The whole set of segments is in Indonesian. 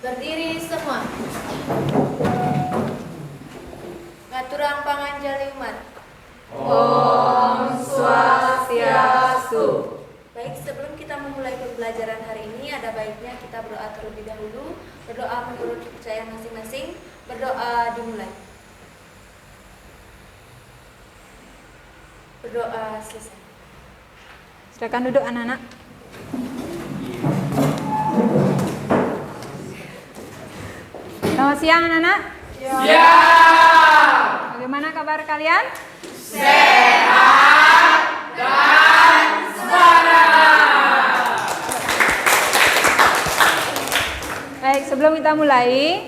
Berdiri semua. Ngaturang panganjali umat. Om Swastiastu. Baik, sebelum kita memulai pembelajaran hari ini, ada baiknya kita berdoa terlebih dahulu. Berdoa menurut kepercayaan masing-masing. Berdoa dimulai. Berdoa selesai. Silakan duduk anak-anak. Selamat siang anak-anak. Siap. Bagaimana kabar kalian? Sehat dan semangat. Baik, sebelum kita mulai,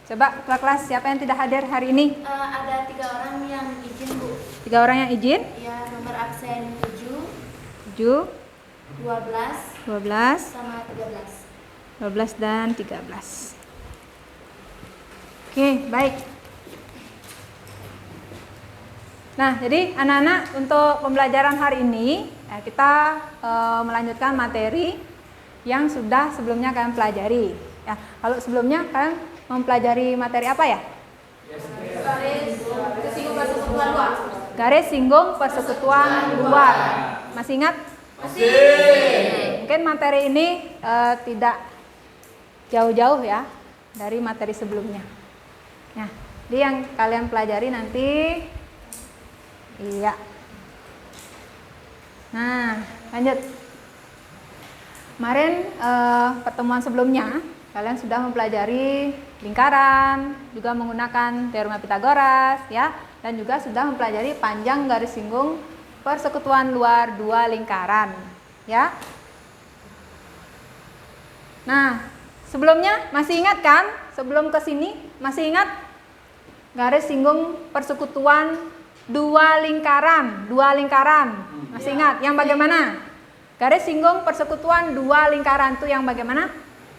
coba kelas siapa yang tidak hadir hari ini? Ada 3 orang yang izin, Bu. 3 orang yang izin? Ya, nomor absen 7, 7, 12, 12, sama 13. 12 dan 13. Oke, baik. Nah, jadi anak-anak untuk pembelajaran hari ini kita melanjutkan materi yang sudah sebelumnya kalian pelajari. Ya, kalau sebelumnya kalian mempelajari materi apa ya? Garis singgung persekutuan luar. Garis singgung persekutuan luar. Masih ingat? Masih. Mungkin materi ini tidak jauh-jauh ya dari materi sebelumnya. Nah, jadi yang kalian pelajari nanti, iya. Nah, lanjut. Kemarin pertemuan sebelumnya kalian sudah mempelajari lingkaran, juga menggunakan teorema Pythagoras, ya, dan juga sudah mempelajari panjang garis singgung persekutuan luar 2 lingkaran, ya. Nah, sebelumnya masih ingat kan? Sebelum ke sini masih ingat garis singgung persekutuan 2 lingkaran, 2 lingkaran. Masih ingat yang bagaimana? Garis singgung persekutuan 2 lingkaran itu yang bagaimana?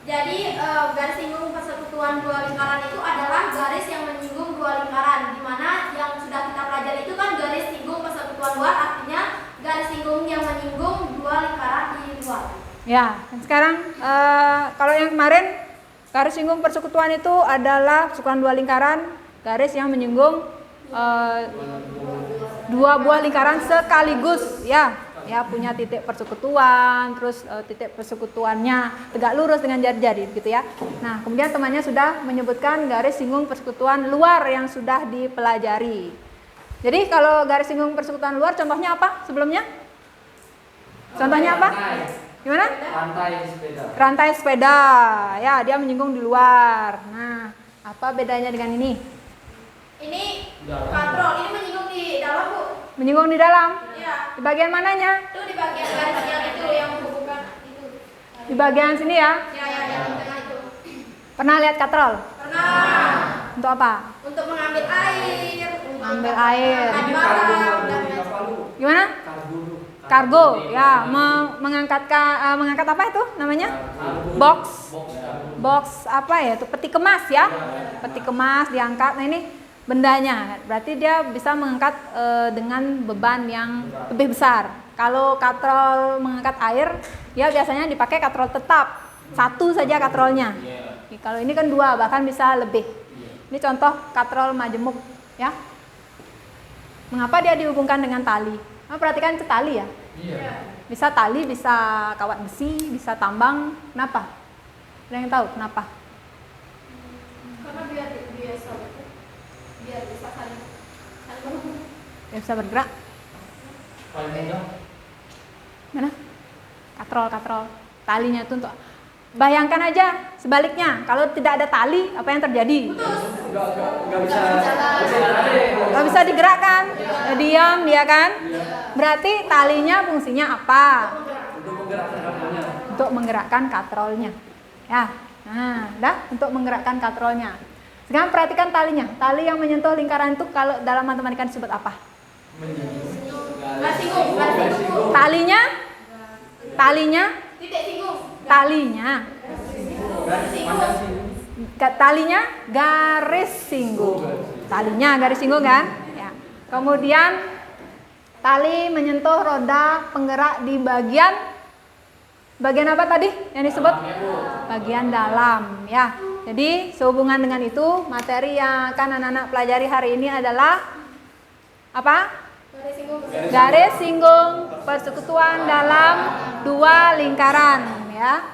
Jadi garis singgung persekutuan 2 lingkaran itu adalah garis yang menyinggung 2 lingkaran, di mana yang sudah kita pelajari itu kan garis singgung persekutuan luar, artinya garis singgung yang menyinggung 2 lingkaran di luar. Ya, dan sekarang kalau yang kemarin garis singgung persekutuan itu adalah persekutuan 2 lingkaran, garis yang menyinggung 2 buah lingkaran sekaligus, ya. Ya, punya titik persekutuan, terus titik persekutuannya tegak lurus dengan jari-jari gitu ya. Nah, kemudian temannya sudah menyebutkan garis singgung persekutuan luar yang sudah dipelajari. Jadi kalau garis singgung persekutuan luar contohnya apa sebelumnya? Contohnya apa? Gimana? Rantai sepeda. Rantai sepeda. Ya, dia menyinggung di luar. Nah, apa bedanya dengan ini? Ini katrol, ini menyinggung di dalam, Bu. Menyinggung di dalam? Ya, Di bagian mananya? itu di bagian garis yang itu yang menghubungkan itu. Di bagian sini ya? Ya, di tengah itu. Pernah lihat katrol? Pernah Untuk apa? untuk mengambil air, Ambil air. bahan Ini bakar, kargo dan di lain kapal lu. Gimana? Kargo lu. Kargo. Ya, mengangkat apa itu namanya? Box. Box apa ya? Itu peti kemas ya? Peti kemas diangkat. Nah, ini bendanya, berarti dia bisa mengangkat dengan beban yang lebih besar. Kalau katrol mengangkat air, ya biasanya dipakai katrol tetap, 1 saja katrolnya. Kalau ini kan 2, bahkan bisa lebih. Ini contoh katrol majemuk, ya. Mengapa dia dihubungkan dengan tali? Nah, perhatikan ke tali ya. Bisa tali, bisa kawat besi, bisa tambang. Kenapa? Ada yang tahu kenapa? karena biar bisa saling berhubung. Dia bisa bergerak. Paling mudah. Mana? Katrol. Talinya itu untuk, bayangkan aja sebaliknya, kalau tidak ada tali, apa yang terjadi? Enggak bisa jalan. Gak bisa digerakkan, diam dia kan? Berarti talinya fungsinya apa? Untuk menggerakkan kakinya. Untuk menggerakkan katrolnya. Ya, nah, dah untuk menggerakkan katrolnya. Sekarang perhatikan talinya. Tali yang menyentuh lingkaran itu kalau dalam matematika disebut apa? Garis singgung. Talinya, Titik singgung. talinya garis singgung. Talinya garis singgung kan? Ya. Kemudian tali menyentuh roda penggerak di bagian apa tadi yang disebut? bagian dalam ya. Jadi sehubungan dengan itu, materi yang akan anak-anak pelajari hari ini adalah apa? Garis singgung persekutuan dalam dua lingkaran ya.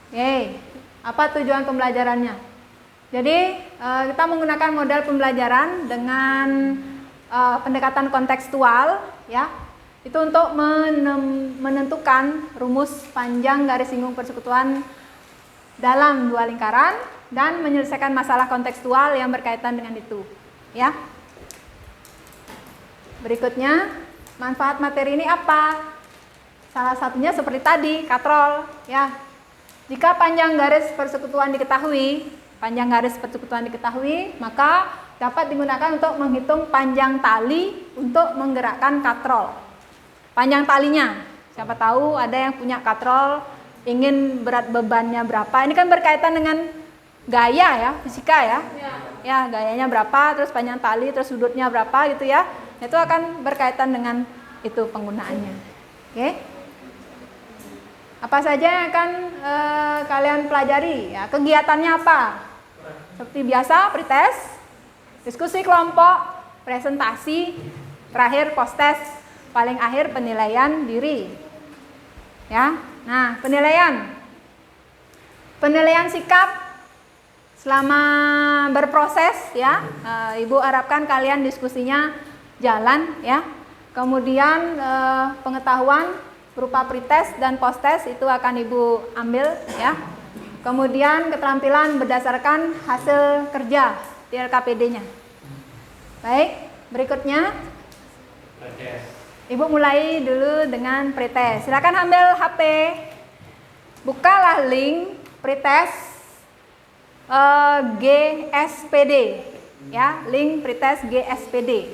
Oke, apa tujuan pembelajarannya? Jadi kita menggunakan model pembelajaran dengan pendekatan kontekstual ya. Itu untuk menentukan rumus panjang garis singgung persekutuan dalam dua lingkaran dan menyelesaikan masalah kontekstual yang berkaitan dengan itu ya. Berikutnya, manfaat materi ini apa? Salah satunya seperti tadi, katrol ya. Jika panjang garis persekutuan diketahui, maka dapat digunakan untuk menghitung panjang tali untuk menggerakkan katrol. Panjang talinya, siapa tahu ada yang punya katrol, ingin berat bebannya berapa. Ini kan berkaitan dengan gaya ya, fisika ya. Ya, gayanya berapa, terus panjang tali, terus sudutnya berapa gitu ya. Itu akan berkaitan dengan itu penggunaannya. Oke. Apa saja yang akan kalian pelajari? Ya, kegiatannya apa? Seperti biasa, pretest, diskusi kelompok, presentasi, terakhir post-test, paling akhir penilaian diri. Ya. Nah, penilaian sikap selama berproses ya. Ibu harapkan kalian diskusinya jalan ya. Kemudian pengetahuan berupa pretest dan post-test itu akan Ibu ambil ya. Kemudian keterampilan berdasarkan hasil kerja di LKPD-nya. Baik, berikutnya Ibu mulai dulu dengan pretest. Silakan ambil HP, bukalah link pretest GSPD ya, link pretest GSPD.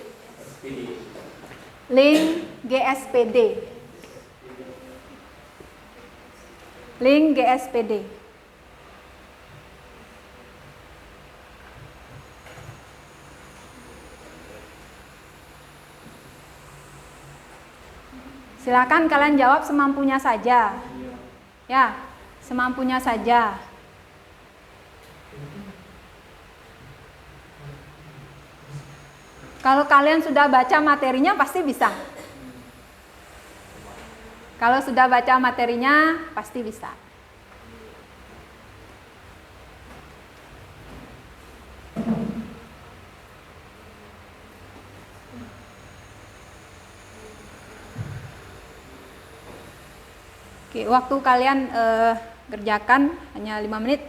Link GSPD. Link GSPD. Silakan kalian jawab semampunya saja. Ya, semampunya saja. Kalau kalian sudah baca materinya pasti bisa. Kalau sudah baca materinya pasti bisa. Oke, waktu kalian kerjakan hanya 5 menit.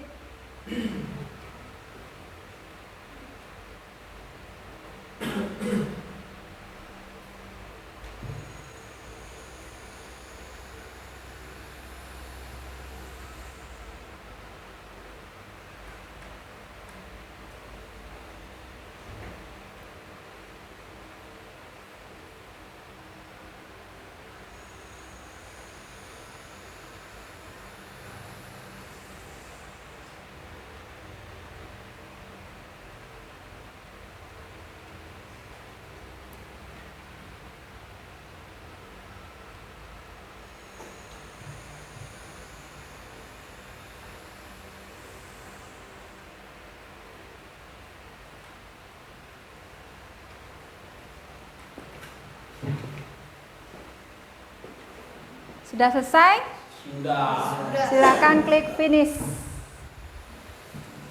Sudah selesai? Sudah. Silakan klik finish.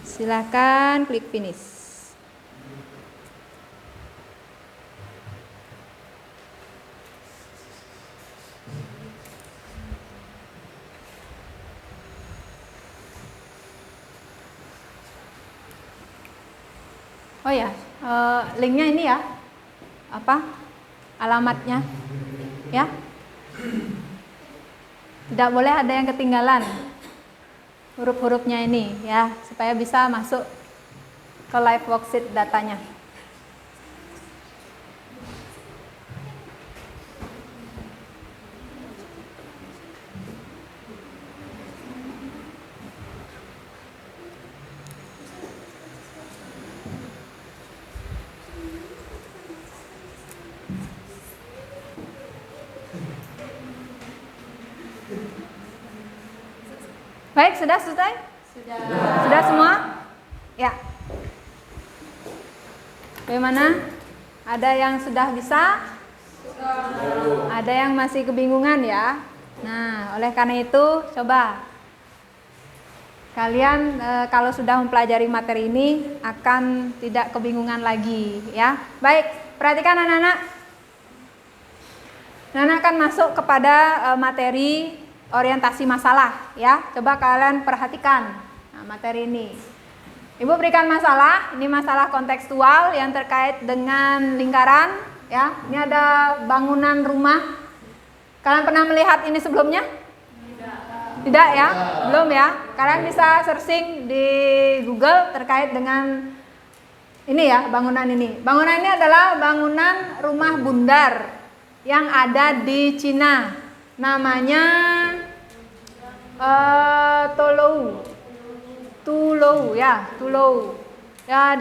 Silakan klik finish. Oh ya, linknya ini ya, apa alamatnya, ya. Tidak boleh ada yang ketinggalan huruf-hurufnya ini ya, supaya bisa masuk ke live worksheet datanya. Baik, sudah selesai? Sudah. Sudah semua? Ya. Bagaimana? Ada yang sudah bisa? Ada yang masih kebingungan ya? Nah, oleh karena itu coba kalian kalau sudah mempelajari materi ini akan tidak kebingungan lagi ya. Baik, perhatikan anak-anak. Anak-anak akan masuk kepada materi orientasi masalah ya. Coba kalian perhatikan materi ini. Ibu berikan masalah, ini masalah kontekstual yang terkait dengan lingkaran ya. Ini ada bangunan rumah. Kalian pernah melihat ini sebelumnya? Tidak ya? Belum ya? Kalian bisa searching di Google terkait dengan ini ya, bangunan ini. Bangunan ini adalah bangunan rumah bundar yang ada di Cina. Namanya Tulou ya,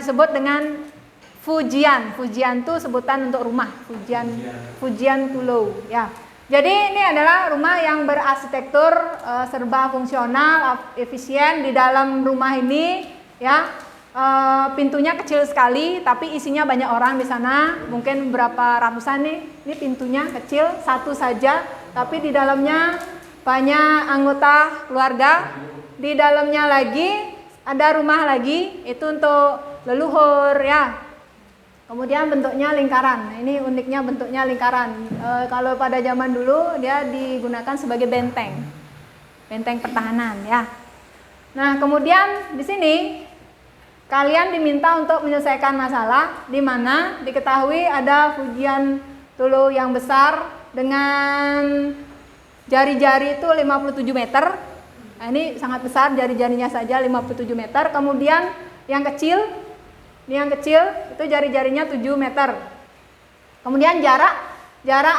disebut dengan Fujian. Fujian itu sebutan untuk rumah. Fujian Tulou ya. Jadi ini adalah rumah yang berarsitektur serba fungsional, efisien. Di dalam rumah ini ya, pintunya kecil sekali tapi isinya banyak orang di sana, mungkin berapa ratusan nih. Ini pintunya kecil satu saja tapi di dalamnya banyak anggota keluarga. Di dalamnya lagi ada rumah lagi, itu untuk leluhur ya. Kemudian bentuknya lingkaran. Ini uniknya bentuknya lingkaran. Kalau pada zaman dulu dia digunakan sebagai benteng pertahanan ya. Nah, kemudian di sini kalian diminta untuk menyelesaikan masalah di mana diketahui ada Fujian Tulou yang besar dengan jari-jari itu 57 meter. Nah, ini sangat besar, jari-jarinya saja 57 meter. Kemudian yang kecil, itu jari-jarinya 7 meter. Kemudian jarak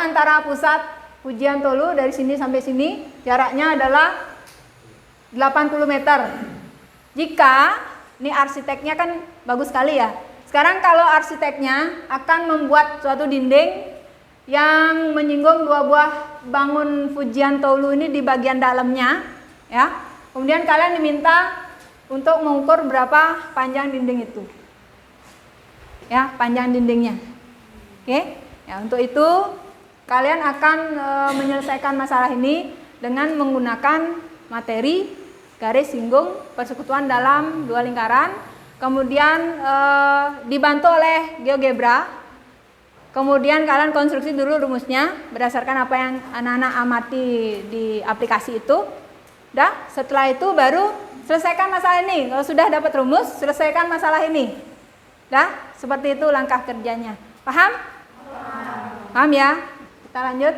antara pusat Fujian Tulou dari sini sampai sini, jaraknya adalah 80 meter. Jika, ini arsiteknya kan bagus sekali ya. Sekarang kalau arsiteknya akan membuat suatu dinding yang menyinggung dua buah bangun Fujian Tulou ini di bagian dalamnya. Ya, kemudian kalian diminta untuk mengukur berapa panjang dinding itu, ya, panjang dindingnya. Oke, ya, untuk itu kalian akan menyelesaikan masalah ini dengan menggunakan materi garis singgung persekutuan dalam dua lingkaran, kemudian dibantu oleh GeoGebra. Kemudian kalian konstruksi dulu rumusnya berdasarkan apa yang anak-anak amati di aplikasi itu. Dah, setelah itu baru selesaikan masalah ini. Kalau sudah dapat rumus, selesaikan masalah ini. Dah, seperti itu langkah kerjanya. Paham? Paham ya? Kita lanjut.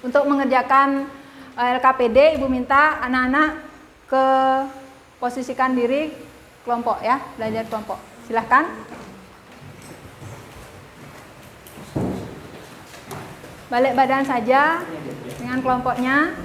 Untuk mengerjakan LKPD, Ibu minta anak-anak ke posisikan diri kelompok ya, belajar kelompok. Silahkan. Balik badan saja dengan kelompoknya.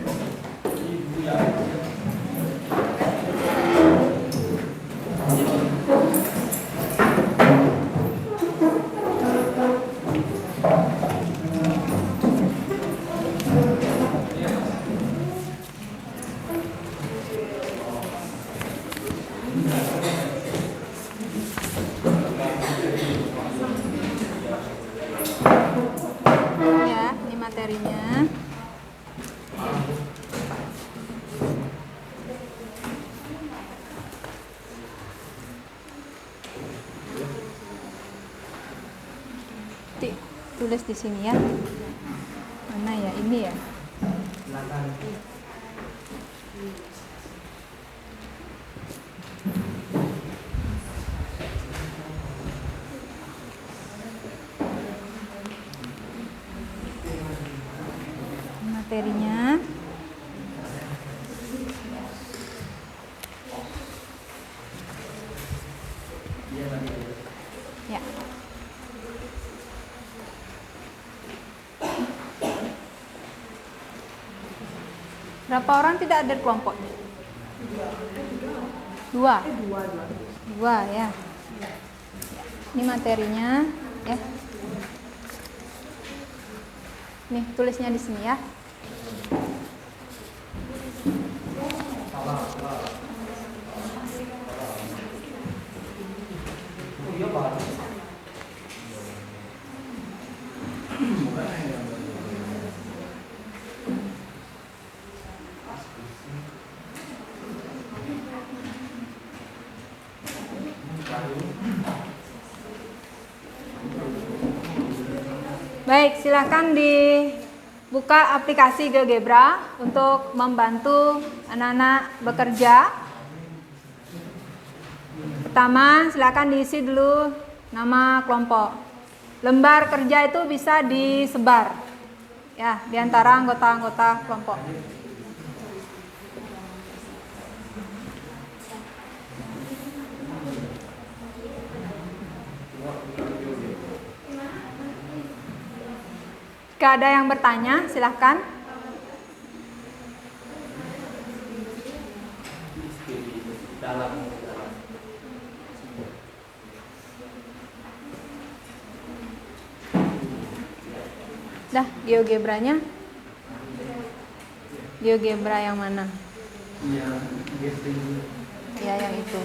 Ya, ini materinya. Tulis di sini ya. Mana ya? Ini ya. Materinya. Ya. Berapa orang tidak ada kelompok? Dua ya. Ini materinya ya. Nih tulisnya di sini ya. Baik, silakan dibuka aplikasi GeoGebra untuk membantu anak-anak bekerja. Pertama, silakan diisi dulu nama kelompok. Lembar kerja itu bisa disebar ya di antara anggota-anggota kelompok. Jika ada yang bertanya, silahkan. Dah, GeoGebra-nya. GeoGebra yang mana? Ya, yang itu.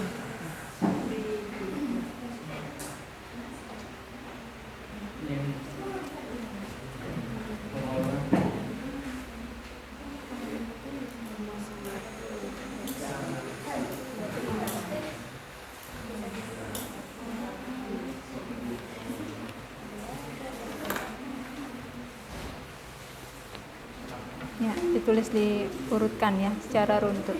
Ya, ditulis diurutkan ya secara runtut.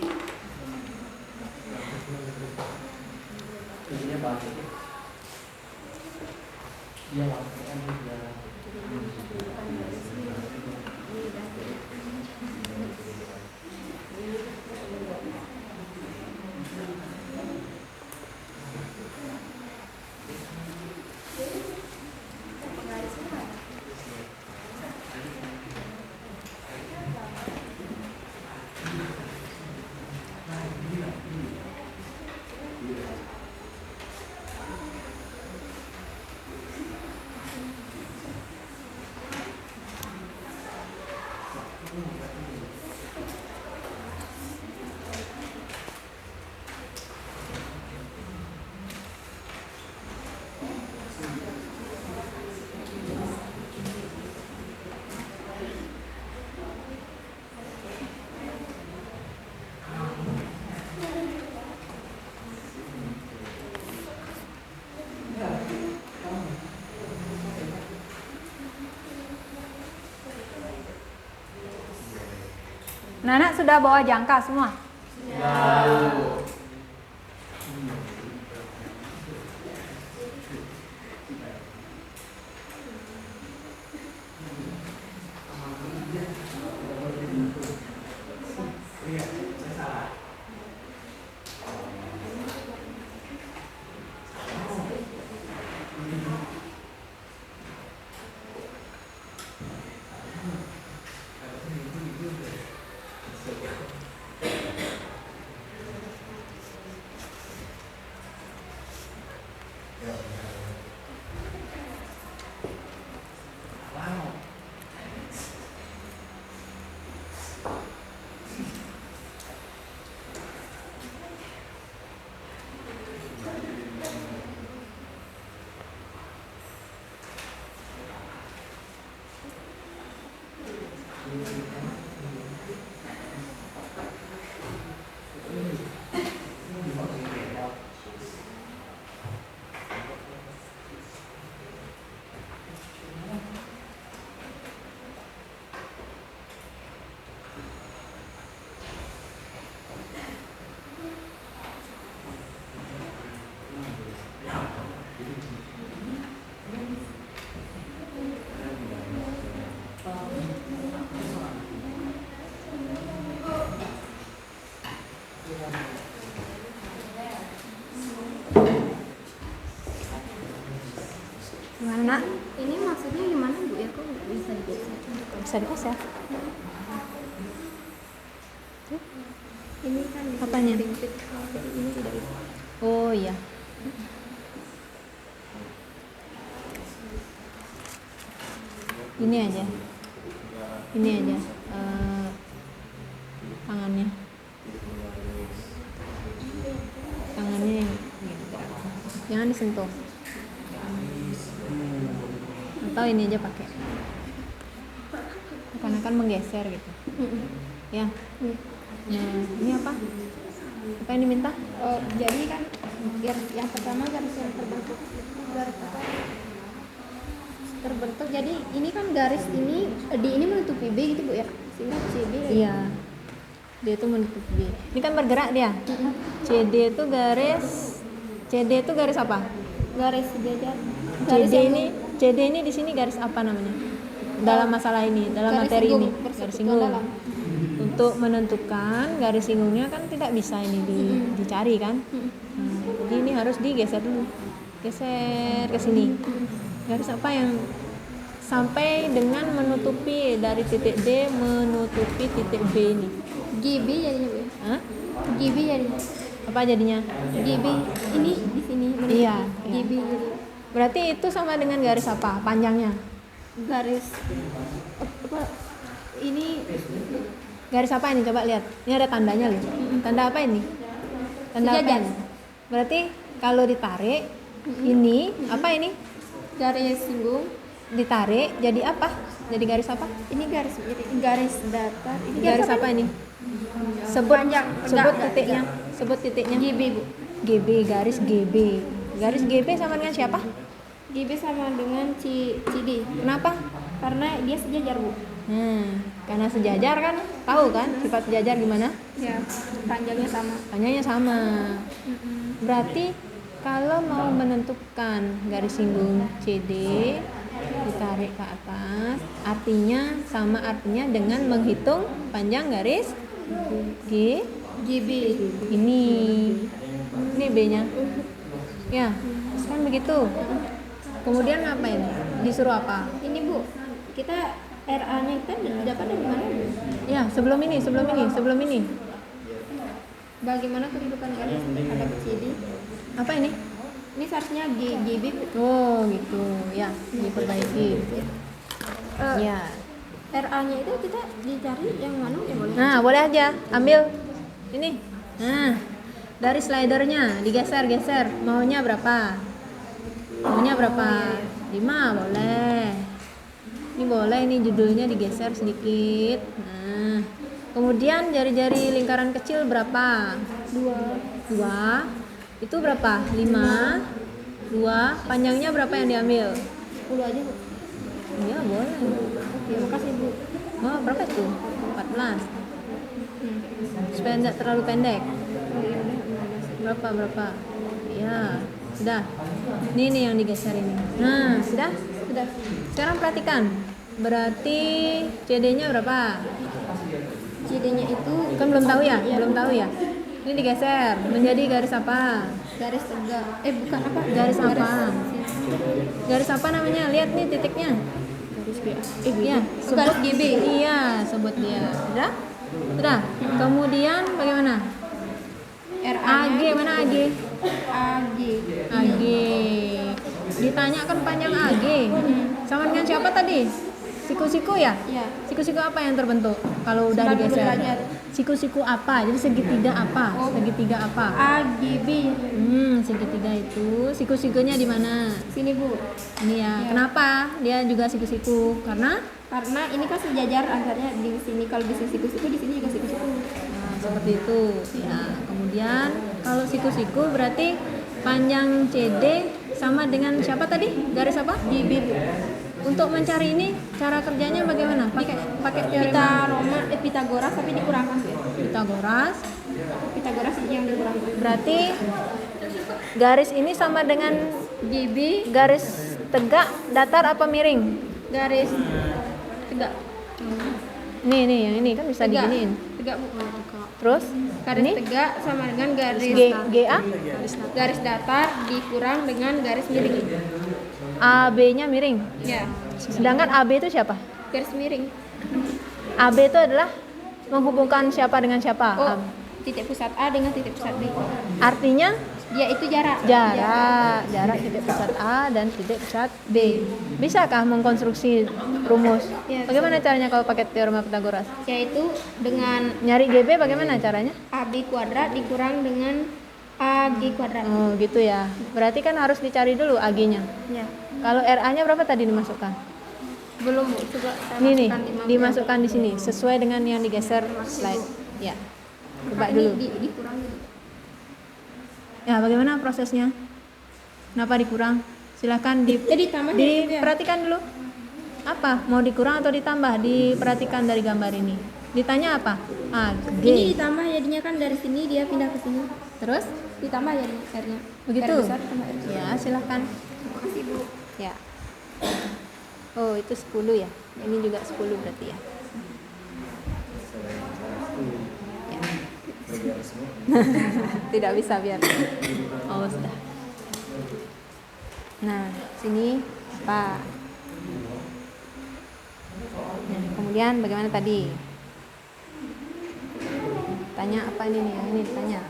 Anak sudah bawa jangka semua? Gimana? Ini maksudnya gimana Bu ya? Kok nggak bisa digeser? Bisa digeser. Ini kan Apanya? ini tidak bisa. Oh iya. Ini aja. Ini aja. Tangannya. Tangannya yang gitu. Jangan disentuh. Atau ini aja pakai. Karena kan menggeser gitu. Ya. Nah, ini apa? Apa yang diminta? Jadi kan yang pertama garis yang terbentuk garis apa? terbentuk. Jadi ini kan garis ini di ini menutupi B gitu Bu ya. Sehingga CD. Iya. Dia itu menutup B. Ini kan bergerak dia. CD itu garis apa? Garis sejajar. CD ini di sini garis apa namanya? Dalam masalah ini, dalam Garis materi singgung, ini, garis garis singgung singgung. dalam. Untuk menentukan garis singgungnya kan tidak bisa ini dicari kan? Jadi ini harus digeser dulu. Geser ke sini. Garis apa yang sampai dengan menutupi dari titik D menutupi titik B ini? GB jadinya Bu ya. Hah? GB jadinya. Apa jadinya? GB ini di sini menutupi. Iya, GB jadi Berarti itu sama dengan garis apa? Panjangnya? garis apa ini Garis apa ini? Coba lihat. Ini ada tandanya loh. Tanda apa ini? Tanda apa Sejajar. ini? Berarti kalau ditarik ini apa ini? garis singgung, Ditarik jadi apa? Jadi garis apa? ini garis datar, ini Garis apa ini? Sebut Panjang. sebut Enggak, titiknya. Sebut titiknya. GB Bu. GB, garis GB. Garis GB sama dengan siapa? GB sama dengan CD. Kenapa? Karena dia sejajar Bu. Karena sejajar kan, tahu kan sifat sejajar gimana? Ya, panjangnya sama. Panjangnya sama. Berarti kalau mau menentukan garis singgung CD ditarik ke atas, artinya dengan menghitung panjang garis GB. ini B-nya. Ya, kan begitu. Kemudian ngapain? Disuruh apa? Ini Bu, kita RA-nya kan dapat dari mana Bu? Ya, sebelum ini. Bagaimana kedudukan garis terhadap CD? Apa ini? Ini seharusnya GB Bu. Oh, gitu. Ya, diperbaiki. Ya. RA-nya itu kita dicari yang mana ya boleh? Nah, boleh aja. Ambil ini. Nah, dari slidernya digeser-geser. Maunya berapa? 5 boleh. Ini boleh, ini judulnya digeser sedikit. Nah, kemudian jari-jari lingkaran kecil berapa? 2. Itu berapa? 5. 2. Panjangnya berapa yang diambil? 10 aja Bu. Iya, boleh. Oke, makasih Bu. Oh, berapa itu? 14. Supaya tidak terlalu pendek. Berapa? Ya, sudah. Ini yang digeser ini. Nah, sudah. Sekarang perhatikan. Berarti CD-nya berapa? CD-nya itu Kan belum tahu ya? Ini digeser menjadi garis apa? garis tegak. Bukan apa? Garis apa? Garis apa namanya? Lihat nih titiknya. Garis B. Iya, Garis GB. Iya, sebut dia. Sudah. Kemudian bagaimana? AG mana AG? AG. Ditanyakan panjang AG. Sama dengan siapa tadi? Siku-siku ya? Iya. Siku-siku apa yang terbentuk kalau udah 90 digeser? derajat. Siku-siku apa? Jadi segitiga apa? Segitiga apa? AGB. Segitiga itu. Siku-sikunya di mana? Sini Bu. Ini ya. Kenapa dia juga siku-siku? Karena ini kan sejajar antaranya di sini, kalau di sini siku-siku, di sini juga siku-siku. nah, seperti itu. Ya. Kemudian kalau siku-siku berarti panjang CD sama dengan siapa tadi? Garis apa? GB Bu. Untuk mencari ini cara kerjanya bagaimana? Pakai teori Pitagoras tapi dikurangkan Bu. Pitagoras yang dikurangkan. Berarti garis ini sama dengan GB garis tegak, datar apa miring? garis tegak. Nih yang ini kan bisa diginiin. Tegak Bu. Terus Garis ini tegak sama dengan garis GA, garis datar dikurang dengan garis miring. AB-nya miring. Ya, Sedangkan AB itu siapa? garis miring. AB itu adalah menghubungkan siapa dengan siapa? Oh, titik pusat A dengan titik pusat B. Artinya Dia itu jarak. jarak titik pusat A dan titik pusat B. Bisakah mengkonstruksi rumus? Ya, Bagaimana caranya kalau pakai teorema Pythagoras? Yaitu dengan Nyari GB bagaimana caranya? AB kuadrat dikurang dengan AG kuadrat. Oh, gitu ya. Berarti kan harus dicari dulu AG-nya. Ya. Kalau RA-nya berapa tadi dimasukkan? Belum Bu, coba saya Ini nih, masukkan 15. dimasukkan di sini sesuai dengan yang digeser slide. Ya. Coba Ini dulu. dikurang dulu. Ya, bagaimana prosesnya? Kenapa dikurang? Silakan ditambah ya, diperhatikan dulu. Apa? Mau dikurang atau ditambah? Diperhatikan dari gambar ini. Ditanya apa? Ah, G. Ini ditambah jadinya kan dari sini dia pindah ke sini. Terus? Ditambah jadinya R-nya. Begitu? R besar tambah R. Ya, silakan. Makasih Bu. Ya. Oh, itu 10 ya. Ini juga 10 berarti ya. Ya. Tidak bisa biar. Oh, sudah. Nah, sini apa? Nah, kemudian bagaimana tadi? Tanya apa ini nih? Yang ini ditanya.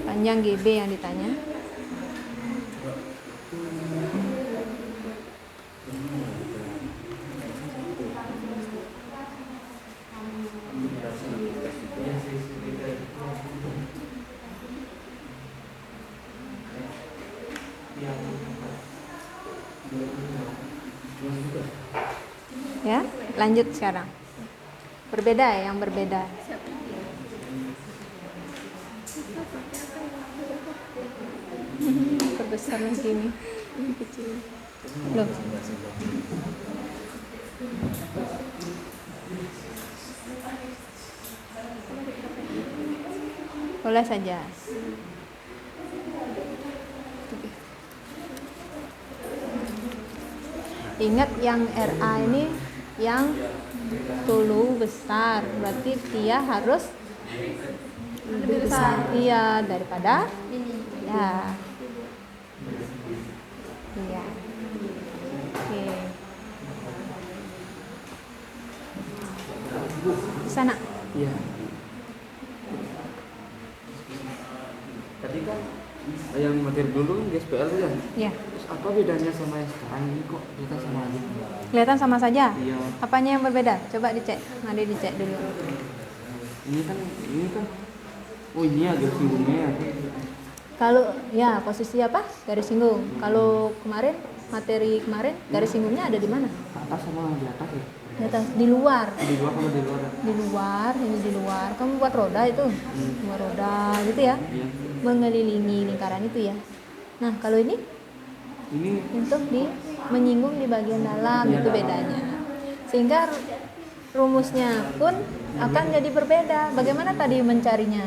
Panjang GB yang ditanya. Ya, lanjut sekarang. Berbeda ya, yang berbeda. Perbesar lagi nih. Ini kecil. Loh. Boleh saja. Ingat yang RA ini yang tulu besar, berarti dia harus lebih besar. Iya, daripada Ini. ya. Iya. Oke. Di sana. Iya. Tadi kan yang materi dulu GSPL tuh ya. Ya. Terus apa bedanya sama yang sekarang ini kok kita sama aja? Kelihatan sama saja. Iya. Apanya yang berbeda? Coba dicek. Nanti dicek dulu. Ini kan. Oh ini ya garis singgungnya ya. Kalau ya posisi apa? Garis singgung. Kalau kemarin materi kemarin garis singgungnya ada di mana? Atas sama di atas ya. Di atas, di luar. Di luar sama di luar. Di luar, ini di luar. Kamu buat roda itu, buat roda gitu ya, Iya. mengelilingi lingkaran itu ya. Nah kalau ini Ini untuk menyinggung di bagian dalam, Iya, itu dalam. bedanya. Sehingga rumusnya pun akan jadi berbeda. Bagaimana tadi mencarinya?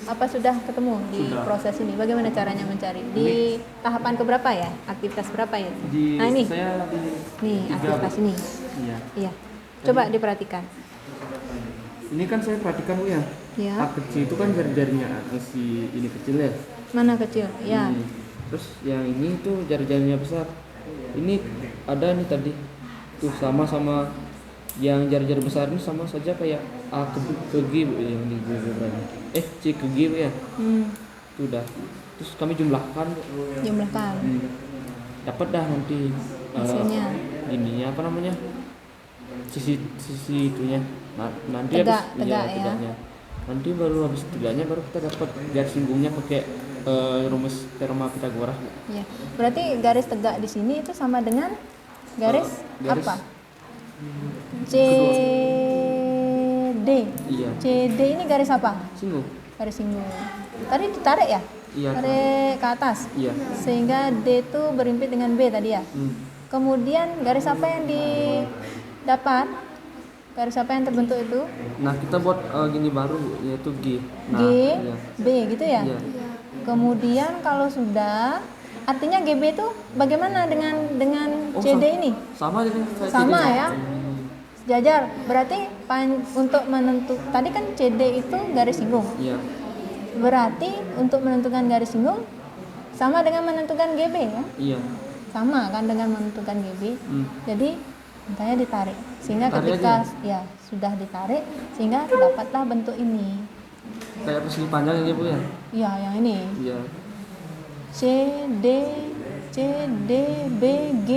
Apa sudah ketemu di Sudah. proses ini? Bagaimana caranya mencari? Di tahapan keberapa ya? Aktivitas berapa ya? di Nah ini, saya di nih tiga, aktivitas Bu. ini. Iya. Iya. Coba diperhatikan. Ini kan saya perhatikan Bu ya. Ya. A kecil itu kan jari-jarinya si ini kecil ya. Mana kecil? Ya. Ini. Terus yang ini tuh jari-jarinya besar. Ini ada nih tadi. Tuh sama yang jari-jari besar ini sama saja kayak A ke G Bu, yang di G berapa? C ke G Bu ya. Itu udah. Terus kami jumlahkan Bu. Jumlahkan Dapat dah nanti hasilnya. ininya apa namanya? Sisi itunya. Nanti Tegak, habis tegak ya. tegaknya. Nanti baru habis tegaknya baru kita dapat garis singgungnya pakai rumus teorema Pythagoras. Ya. Berarti garis tegak di sini itu sama dengan garis, garis apa? CD. Iya. CD ini garis apa? Singgung. Garis singgung. Tadi ditarik ya? Iya. Tarik ke atas. Iya. Sehingga D itu berimpit dengan B tadi ya. Kemudian garis apa yang didapat? Garis apa yang terbentuk itu? Nah, kita buat gini baru Bu, yaitu G. Nah, G, iya. B gitu ya. Iya. Kemudian kalau sudah, artinya GB itu bagaimana dengan Oh, CD ini? Sama dengan saya Sama CD. ya. Sejajar. Berarti untuk tadi kan CD itu garis singgung. Iya. Berarti untuk menentukan garis singgung sama dengan menentukan GB ya. Iya. Sama kan dengan menentukan GB. Jadi makanya ditarik. Sehingga Tarik ketika aja. ya sudah ditarik sehingga dapatlah bentuk ini. Kayak persegi panjang ya Bu ya. Ya, yang ini. Iya. C, D, B, G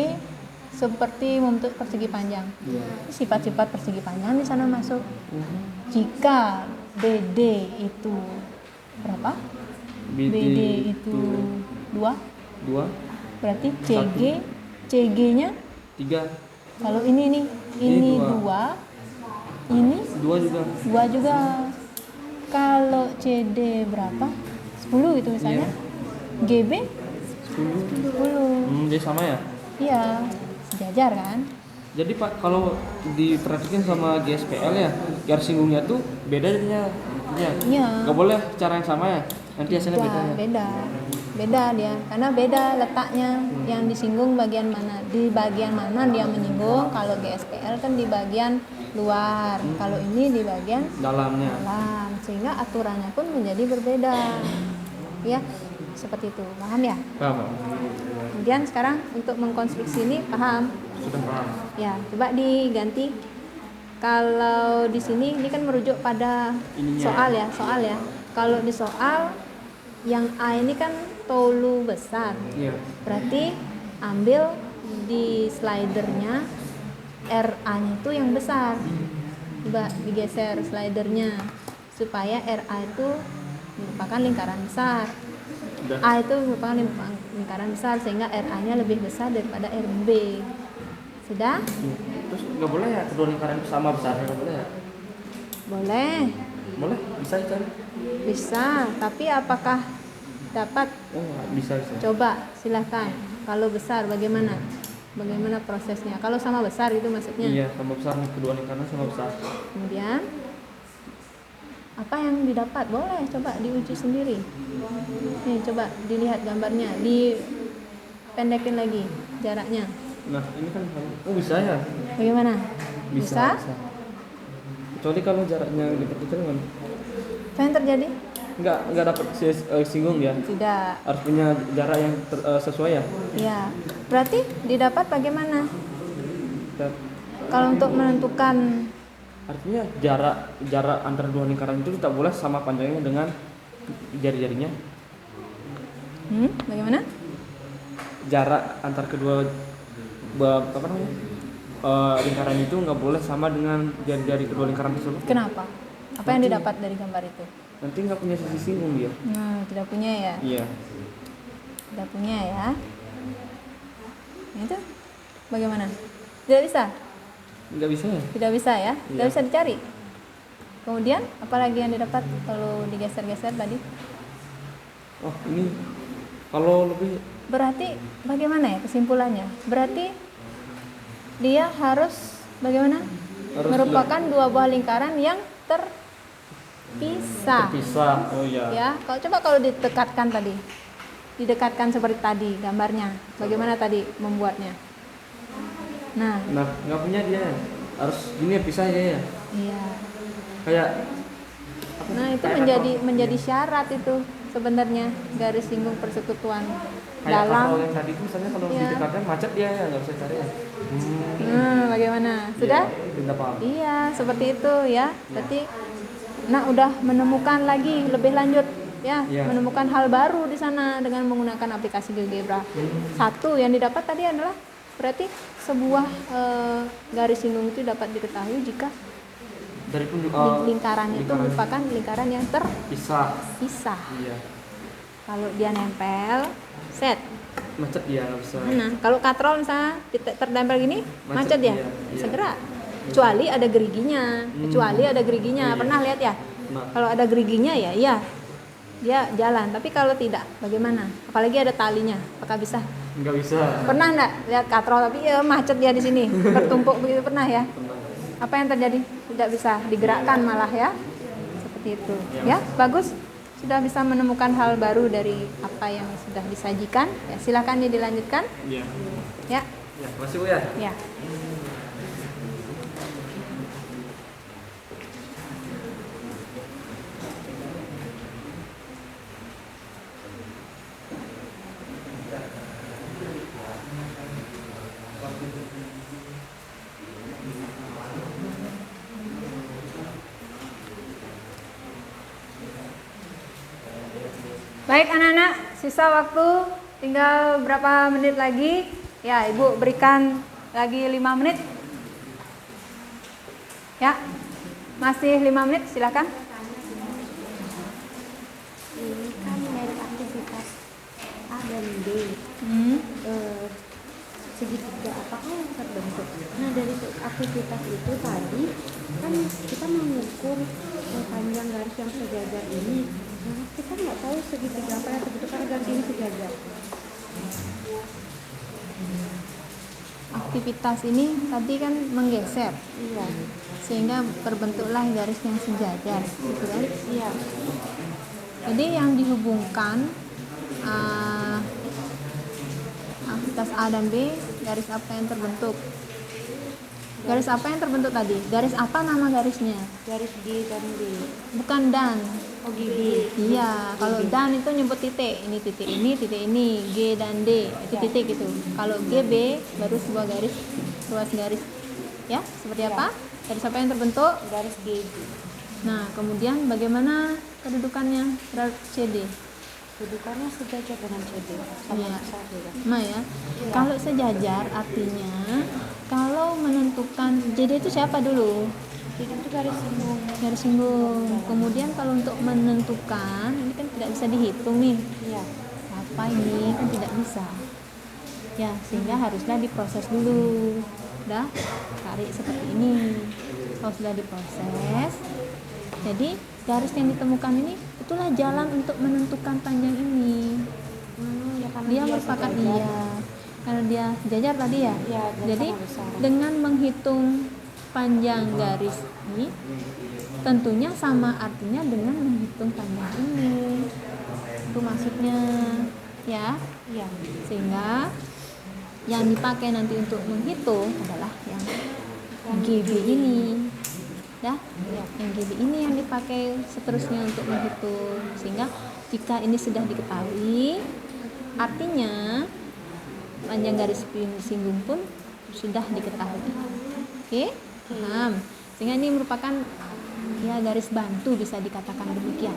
seperti membentuk persegi panjang. Iya. Sifat-sifat persegi panjang di sana masuk. Jika BD itu berapa? BD itu 2, 2, berarti CG-nya 3, kalau ini nih, Ini ini dua. 2, ini 2 juga. 2 juga. Kalau CD berapa? 10 itu misalnya. GB 10. Dia sama ya. Iya, sejajar kan? Jadi Pak, kalau diperhatikan sama GSPL ya, garis singgungnya tuh beda jadinya. Iya. Nggak boleh cara yang sama ya. Nanti hasilnya beda ya. Beda dia, karena beda letaknya. Yang disinggung bagian mana, di bagian mana dia menyinggung. Kalau GSPL kan di bagian luar, kalau ini di bagian Dalamnya. dalam, sehingga aturannya pun menjadi berbeda. Ya, seperti itu. Paham ya? Paham. Kemudian sekarang untuk mengkonstruksi ini paham? Sudah paham. Ya, coba diganti. Kalau di sini ini kan merujuk pada Ininya. soal ya. Kalau di soal yang A ini kan tolu besar. Iya. Berarti ambil di slidernya RA-nya itu yang besar. Coba digeser slidernya supaya RA itu merupakan lingkaran besar. Udah. A itu merupakan lingkaran besar sehingga RA-nya lebih besar daripada RB. Sudah? Terus nggak boleh ya kedua lingkaran sama besarnya, nggak boleh ya? Boleh. Boleh, bisa dicari. Bisa, tapi apakah dapat? Oh, bisa. Coba silahkan. Kalau besar bagaimana? Bagaimana prosesnya? Kalau sama besar itu maksudnya. Iya, sama besar, kedua lingkaran sama besar. Kemudian apa yang didapat? Boleh coba diuji sendiri. Nih, coba dilihat gambarnya, dipendekin lagi jaraknya. Nah, ini kan bisa ya? Bagaimana? Bisa. Kecuali kalau jaraknya diperkecil kan? Apa yang terjadi? Nggak dapat singgung ya? Tidak. Harus punya jarak yang sesuai ya? Iya. Berarti didapat bagaimana? Dan Kalau untuk menentukan artinya jarak antara dua lingkaran itu tidak boleh sama panjangnya dengan jari-jarinya. Bagaimana? Jarak antar kedua lingkaran itu nggak boleh sama dengan jari-jari kedua lingkaran tersebut. Kenapa? Apa yang didapat dari gambar itu? Nanti nggak punya sisi singgung dia. Tidak punya ya? Iya. Tidak punya ya? Itu bagaimana? Tidak bisa? Nggak bisa ya? Tidak bisa ya? Tidak Iya. bisa dicari? Kemudian apalagi yang didapat kalau digeser-geser tadi? Oh, ini kalau lebih Berarti bagaimana ya kesimpulannya? Berarti dia harus bagaimana? Harus Merupakan dua buah lingkaran yang terpisah. terpisah. Oh iya. Ya, kalau didekatkan tadi. Didekatkan seperti tadi gambarnya. Bagaimana tadi membuatnya? Nah, Nggak punya dia. Harus gini ya, pisah ya. iya. Kayak Nah, itu kayak menjadi syarat itu sebenarnya garis singgung persekutuan kayak dalam. kapal yang tadi itu misalnya kalau Iya. didekatkan macet dia ya nggak bisa cari ya. Bagaimana? Sudah? Tidak paham. Iya, seperti itu ya. Berarti udah menemukan lagi lebih lanjut ya, Iya. menemukan hal baru di sana dengan menggunakan aplikasi GeoGebra. Satu yang didapat tadi adalah berarti sebuah garis singgung itu dapat diketahui jika Dari pun lingkaran itu merupakan lingkaran yang pisah. terpisah. Iya. Kalau dia nempel, set. Macet dia nggak bisa. Nah, kalau katrol misalnya tertempel gini, macet dia. Iya. Segera. Kecuali ada geriginya. Iya. Pernah lihat ya? Nah. Kalau ada geriginya ya, iya. Dia jalan. Tapi kalau tidak, bagaimana? Apalagi ada talinya, apakah bisa? Nggak bisa. Pernah enggak lihat katrol tapi ya macet dia di sini, bertumpuk begitu, pernah ya? Pernah. Apa yang terjadi? Tidak bisa digerakkan malah ya. Seperti itu. Ya, bagus. Sudah bisa menemukan hal baru dari apa yang sudah disajikan. Ya, silakan dilanjutkan. Iya. Ya. Ya, masih Bu ya. Ya. Baik anak-anak, sisa waktu tinggal berapa menit lagi? Ya, Ibu berikan lagi 5 menit. Ya, masih 5 menit, silakan. Ini kan dari aktivitas A dan B. segitiga apakah yang terbentuk. Nah dari aktivitas itu tadi kan kita mengukur panjang garis yang sejajar ini. Nah, kita nggak tahu segitiga apa yang terbentuk karena garis ini sejajar. Aktivitas ini tadi kan menggeser Iya, sehingga terbentuklah garis yang sejajar, gitu kan? iya. Jadi yang dihubungkan aktivitas A dan B, garis apa yang terbentuk? Garis apa yang terbentuk tadi? Garis apa nama garisnya? Garis G dan D. Bukan dan. Oh GB. Iya, kalau dan itu nyebut titik. Ini titik ini, G dan D. Itu Ya. titik gitu. Kalau GB baru sebuah garis, ruas garis. Ya, seperti Ya. apa? Garis apa yang terbentuk? Garis GB. Nah, kemudian bagaimana kedudukannya terhadap CD? Kedudukannya sejajar dengan CD. Sama Iya. besar juga. Nah ya, kalau sejajar artinya kalau menentukan JD itu siapa dulu? Jadi itu garis singgung. Garis singgung. Kemudian kalau untuk menentukan ini kan tidak bisa dihitung nih. Iya. Apa ini kan tidak bisa. Ya, sehingga haruslah diproses dulu. Udah, tarik seperti ini. Kalau sudah diproses, jadi garis yang ditemukan ini itulah jalan untuk menentukan panjang ini. Ya, karena Dia merupakan sejajar. karena dia sejajar tadi ya. Iya, dan Jadi sama besar. dengan menghitung panjang garis ini tentunya sama artinya dengan menghitung panjang ini. Itu maksudnya ya. Iya. Sehingga yang dipakai nanti untuk menghitung adalah yang GB ini. Ya, yang GB ini yang dipakai seterusnya untuk menghitung. Sehingga jika ini sudah diketahui, artinya panjang garis singgung pun sudah diketahui. Oke, paham? Sehingga ini merupakan ya garis bantu, bisa dikatakan demikian.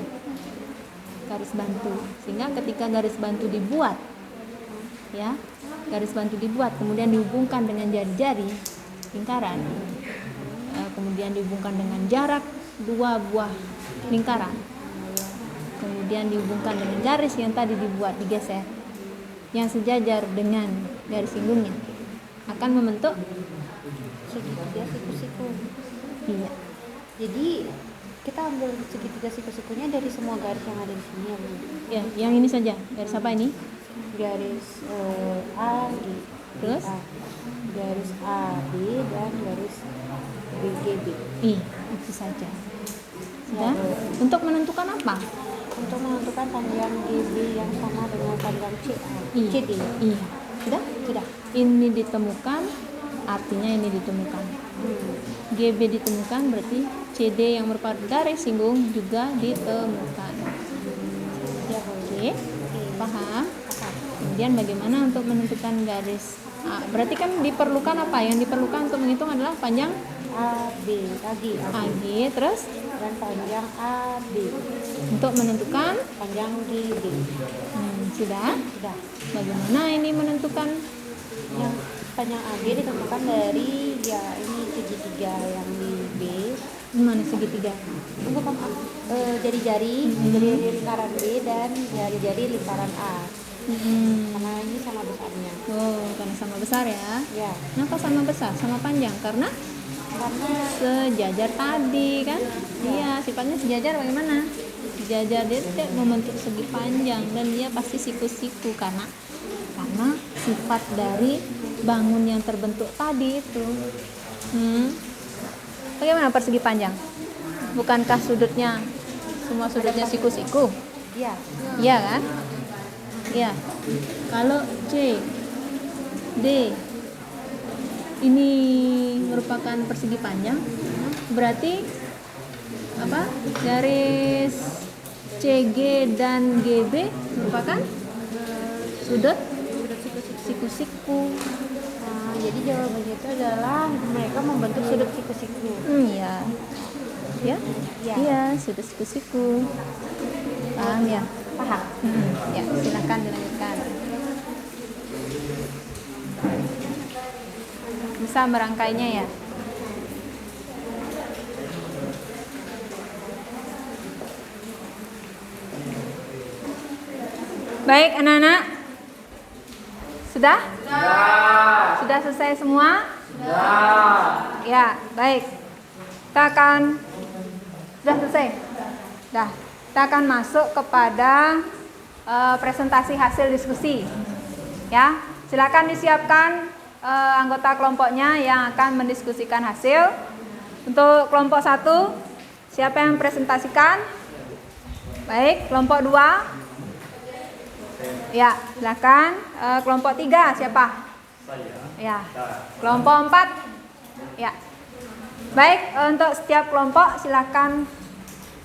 Garis bantu. Sehingga ketika garis bantu dibuat, ya, garis bantu dibuat kemudian dihubungkan dengan jari-jari lingkaran, kemudian dihubungkan dengan jarak dua buah lingkaran, kemudian dihubungkan dengan garis yang tadi dibuat digeser yang sejajar dengan garis singgungnya akan membentuk Segitiga siku-siku. iya. Jadi kita ambil segitiga siku-sikunya dari semua garis yang ada di sini ya, Bu. Ya, yang ini saja. Garis apa ini? Garis A, G, Terus? A. Garis A, B dan garis B, G, B. Itu saja. Sudah? Untuk menentukan apa? Untuk menentukan panjang GB yang sama dengan panjang CA, Iya. CD. Iya. Sudah? Sudah. Ini ditemukan, artinya ini ditemukan. GB ditemukan berarti CD yang merupakan garis singgung juga ditemukan. Ya, Bu. Oke, paham? Paham. Kemudian bagaimana untuk menentukan garis A? Berarti kan diperlukan apa? Yang diperlukan untuk menghitung adalah panjang A, B, lagi A, B. AG, terus Dan panjang A, B. untuk menentukan Panjang G, B. sudah. Sudah. Bagaimana ini menentukan? Yang panjang AB ditentukan dari ya ini segitiga yang di B. Mana segitiga? Untuk jari-jari lingkaran B dan jari-jari lingkaran A. Karena ini sama besarnya. Oh, karena sama besar ya. Ya, Kenapa sama besar? Sama panjang? Karena karena sejajar tadi kan? Iya, sifatnya sejajar bagaimana? Sejajar dia tidak membentuk segi panjang dan dia pasti siku-siku karena sifat dari bangun yang terbentuk tadi itu. Bagaimana persegi panjang? Bukankah sudutnya semua sudutnya siku-siku? ya Iya kan? Iya. Kalau C, D ini merupakan persegi panjang, berarti apa? Garis CG dan GB merupakan sudut siku-siku. Nah, jadi jawabannya itu adalah mereka membentuk sudut siku-siku. Iya. Ya? Iya. Iya, sudut siku-siku. Paham ya? Paham? Ya, silakan dilanjutkan. Bisa merangkainya ya? Baik anak-anak, Sudah? Sudah selesai semua? Ya, baik. Kita akan sudah selesai. Dah. Kita akan masuk kepada presentasi hasil diskusi. Ya, silakan disiapkan anggota kelompoknya yang akan mendiskusikan hasil. Untuk kelompok 1, siapa yang presentasikan? Baik, kelompok 2. Ya, silakan. Kelompok 3 siapa? Ya. Kelompok 4. Ya. Baik, untuk setiap kelompok silakan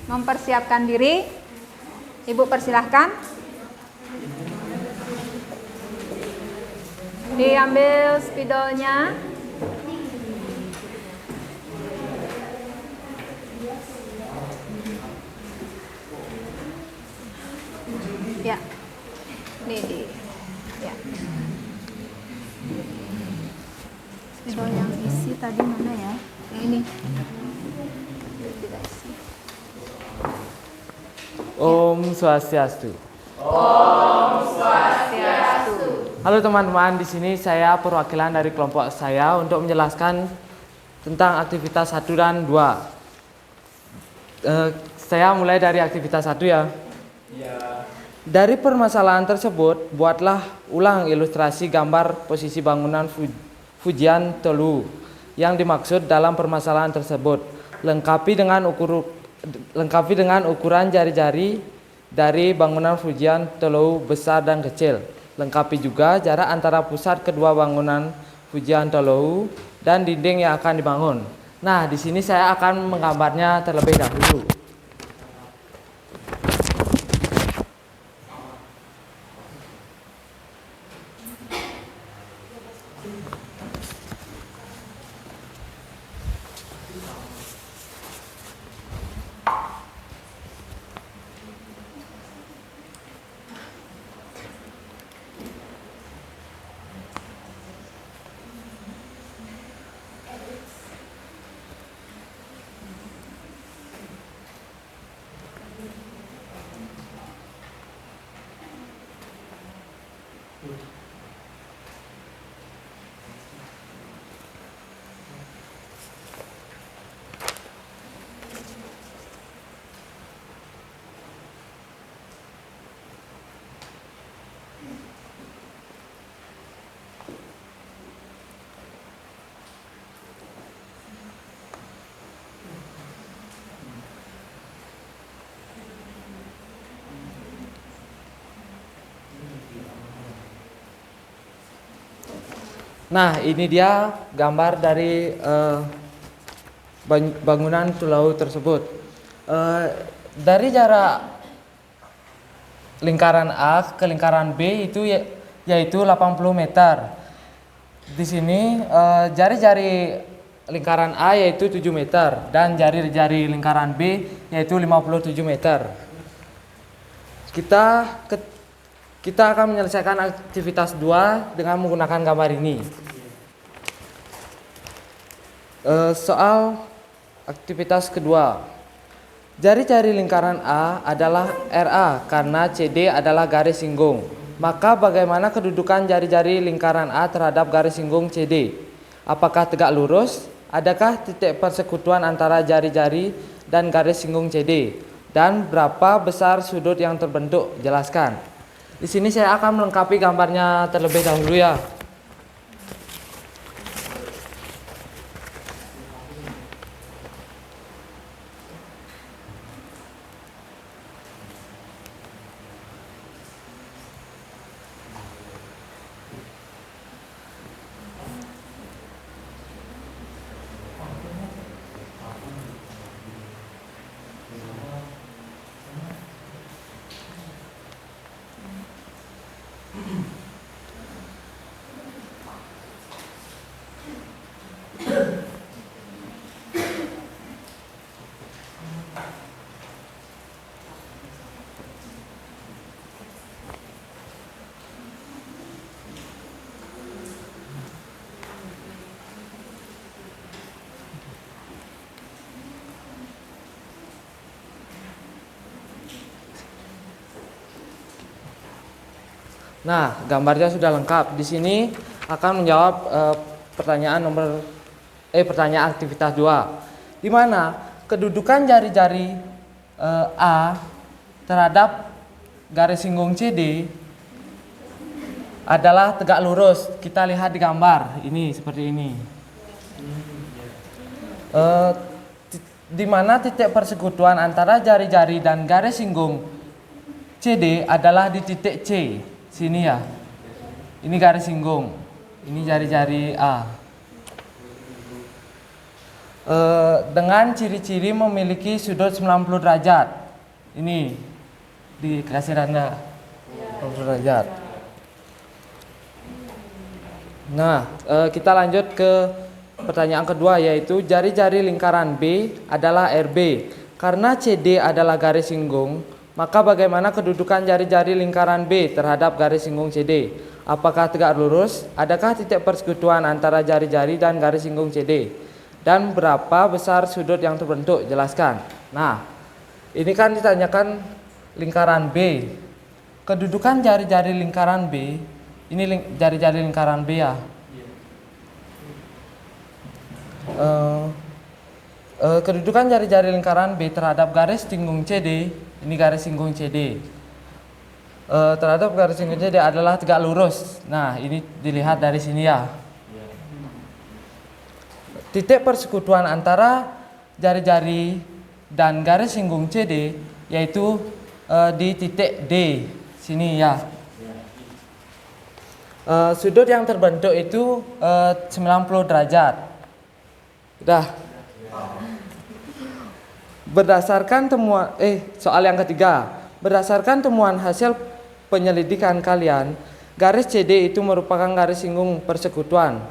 mempersiapkan diri. Ibu persilahkan. Diambil spidolnya. Ya. Ini. Ya. Spidol yang isi tadi mana ya? Yang ini. Tidak isi. Om Swastiastu. Halo teman-teman, di sini saya perwakilan dari kelompok saya untuk menjelaskan tentang aktivitas 1 dan 2. Saya mulai dari aktivitas 1 ya. Dari permasalahan tersebut, buatlah ulang ilustrasi gambar posisi bangunan Fujian Tolu yang dimaksud dalam permasalahan tersebut. Lengkapi dengan ukuran jari-jari dari bangunan Fujian Tolu besar dan kecil. Lengkapi juga jarak antara pusat kedua bangunan Fujian Tolu dan dinding yang akan dibangun. Nah, di sini saya akan menggambarnya terlebih dahulu. Nah, ini dia gambar dari bangunan Tulau tersebut. Dari jarak lingkaran A ke lingkaran B itu yaitu 80 meter. Di sini jari-jari lingkaran A yaitu 7 meter dan jari-jari lingkaran B yaitu 57 meter. Kita akan menyelesaikan aktivitas 2 dengan menggunakan gambar ini. Soal aktivitas kedua. Jari-jari lingkaran A adalah RA karena CD adalah garis singgung. Maka bagaimana kedudukan jari-jari lingkaran A terhadap garis singgung CD? Apakah tegak lurus? Adakah titik persekutuan antara jari-jari dan garis singgung CD? Dan berapa besar sudut yang terbentuk? Jelaskan. Di sini saya akan melengkapi gambarnya terlebih dahulu ya. Nah, gambarnya sudah lengkap. Di sini akan menjawab pertanyaan aktivitas 2. Di mana kedudukan jari-jari A terhadap garis singgung CD adalah tegak lurus. Kita lihat di gambar ini seperti ini. Di mana titik persekutuan antara jari-jari dan garis singgung CD adalah di titik C. Sini ya. Ini garis singgung. Ini jari-jari A. Dengan ciri-ciri memiliki sudut 90 derajat. Ini dikasih tanda 90 derajat. Nah, kita lanjut ke pertanyaan kedua, yaitu jari-jari lingkaran B adalah RB. Karena CD adalah garis singgung, maka bagaimana kedudukan jari-jari lingkaran B terhadap garis singgung CD? Apakah tegak lurus? Adakah titik persekutuan antara jari-jari dan garis singgung CD? Dan berapa besar sudut yang terbentuk? Jelaskan. Nah, ini kan ditanyakan lingkaran B. Kedudukan jari-jari lingkaran B, ini jari-jari lingkaran B ya. Kedudukan jari-jari lingkaran B terhadap garis singgung CD, ini garis singgung CD, terhadap garis singgung CD adalah tegak lurus. Nah, ini dilihat dari sini ya. Titik persekutuan antara jari-jari dan garis singgung CD yaitu di titik D sini ya. Sudut yang terbentuk itu 90 derajat. Udah. Berdasarkan temuan soal yang ketiga. Berdasarkan temuan hasil penyelidikan kalian, garis CD itu merupakan garis singgung persekutuan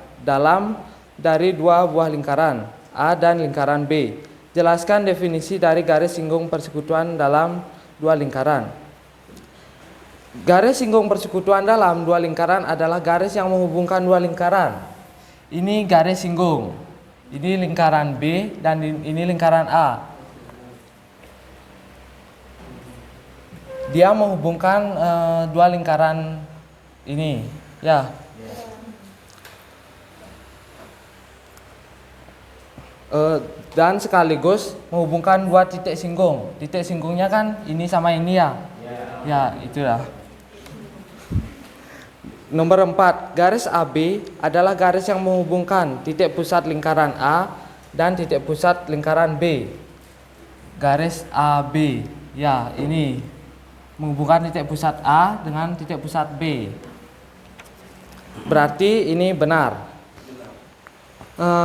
dari dua buah lingkaran A dan lingkaran B. Jelaskan definisi dari garis singgung persekutuan dalam dua lingkaran. Garis singgung persekutuan dalam dua lingkaran adalah garis yang menghubungkan dua lingkaran. Ini garis singgung. Ini lingkaran B dan ini lingkaran A. Dia menghubungkan dua lingkaran ini, ya. Dan sekaligus menghubungkan dua titik singgung. Titik singgungnya kan ini sama ini ya. Ya, itulah. Nomor 4, garis AB adalah garis yang menghubungkan titik pusat lingkaran A dan titik pusat lingkaran B. Garis AB, ya, ini menghubungkan titik pusat A dengan titik pusat B. Berarti ini benar.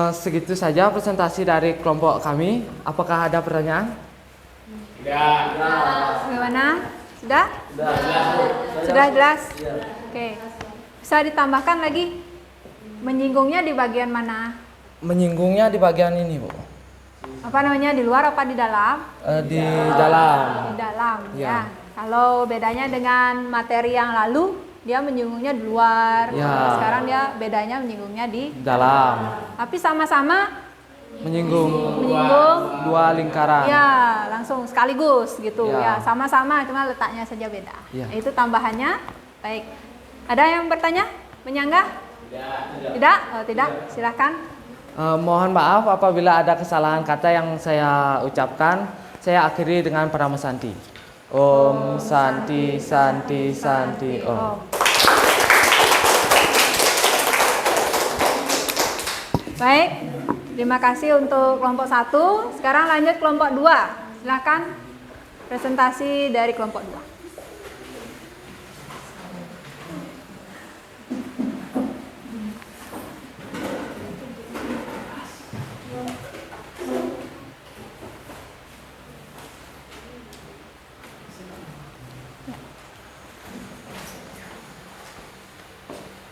Segitu saja presentasi dari kelompok kami. Apakah ada pertanyaan? Bagaimana? Sudah? Sudah jelas? Oke. Bisa ditambahkan lagi? Menyinggungnya di bagian mana? Menyinggungnya di bagian ini, Bu. Apa namanya? Di luar apa di dalam? Di dalam. Di dalam, Ya. ya. Kalau bedanya dengan materi yang lalu, dia menyinggungnya di luar. Ya. Sekarang dia bedanya menyinggungnya di Dalam. Tapi sama-sama Menyinggung dua lingkaran. ya, langsung sekaligus gitu Ya. ya. Sama-sama, cuma letaknya saja beda. Ya. Itu tambahannya. Baik. Ada yang bertanya? Menyanggah? Tidak? Oh, tidak. Silahkan. Mohon maaf apabila ada kesalahan kata yang saya ucapkan. Saya akhiri dengan Pranama Santi. Om Santi Santi Santi Om. Oh. Baik. Terima kasih untuk kelompok 1. Sekarang lanjut kelompok 2. Silahkan presentasi dari kelompok 2.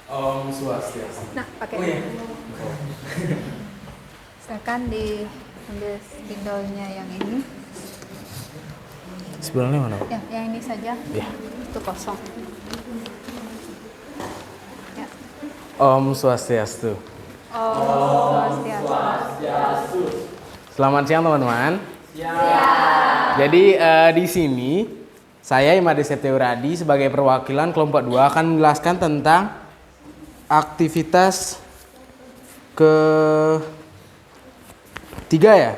Om Swastiastu. Nah, pakai. Silakan diambil spidolnya yang ini. Sebelumnya mana? Ya, yang ini saja. Ya. Itu kosong. Ya. Om Swastiastu. Oh, Swastiastu. Selamat siang teman-teman. Jadi di sini Saya Imade Septiauradi sebagai perwakilan kelompok 2 akan menjelaskan tentang aktivitas ketiga ya.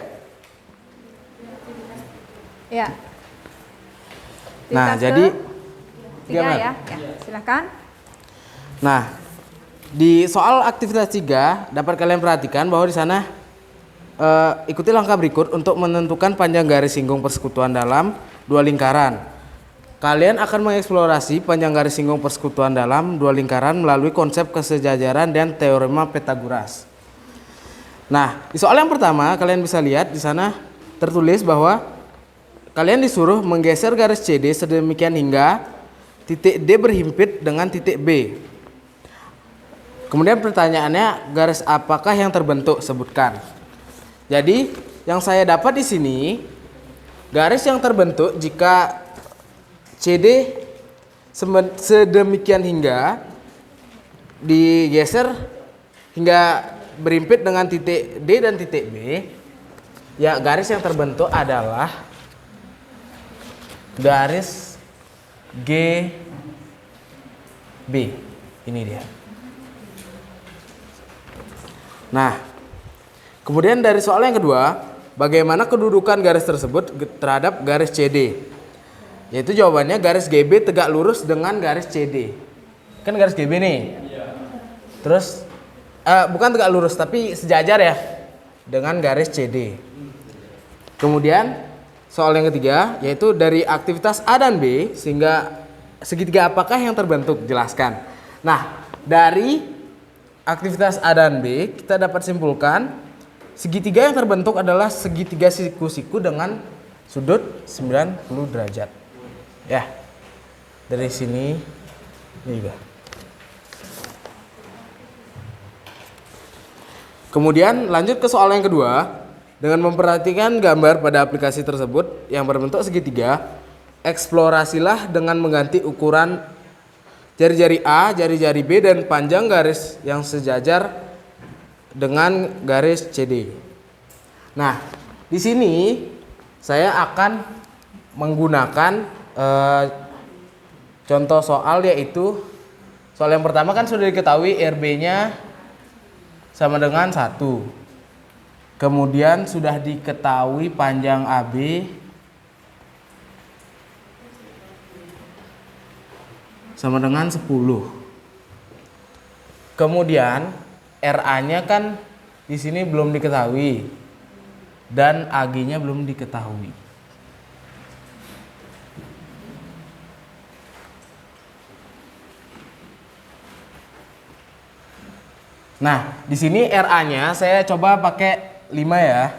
Ya. Nah, Aktivitas jadi tiga Benar. ya. Ya, silakan. Nah, di soal aktivitas 3 dapat kalian perhatikan bahwa di sana ikuti langkah berikut untuk menentukan panjang garis singgung persekutuan dalam dua lingkaran. Kalian akan mengeksplorasi panjang garis singgung persekutuan dalam dua lingkaran melalui konsep kesejajaran dan teorema Pythagoras. Nah, di soal yang pertama kalian bisa lihat di sana tertulis bahwa kalian disuruh menggeser garis CD sedemikian hingga titik D berhimpit dengan titik B. Kemudian pertanyaannya, garis apakah yang terbentuk? Sebutkan. Jadi, yang saya dapat di sini, garis yang terbentuk jika CD sedemikian hingga digeser hingga berhimpit dengan titik D dan titik B, ya garis yang terbentuk adalah garis GB. Ini dia. Nah, kemudian dari soal yang kedua, bagaimana kedudukan garis tersebut terhadap garis CD? Yaitu jawabannya garis GB tegak lurus dengan garis CD. Kan garis GB nih. Terus bukan tegak lurus tapi sejajar ya dengan garis CD. Kemudian soal yang ketiga yaitu dari aktivitas A dan B sehingga segitiga apakah yang terbentuk? Jelaskan. Nah, dari aktivitas A dan B kita dapat simpulkan segitiga yang terbentuk adalah segitiga siku-siku dengan sudut 90 derajat. Ya. Dari sini ini juga. Kemudian lanjut ke soal yang kedua. Dengan memperhatikan gambar pada aplikasi tersebut yang berbentuk segitiga, eksplorasilah dengan mengganti ukuran jari-jari A, jari-jari B dan panjang garis yang sejajar dengan garis CD. Nah, di sini saya akan menggunakan contoh soal, yaitu soal yang pertama kan sudah diketahui RB-nya sama dengan 1. Kemudian sudah diketahui panjang AB sama dengan 10. Kemudian RA-nya kan di sini belum diketahui dan AG-nya belum diketahui. Nah, di sini RA-nya saya coba pakai 5 ya.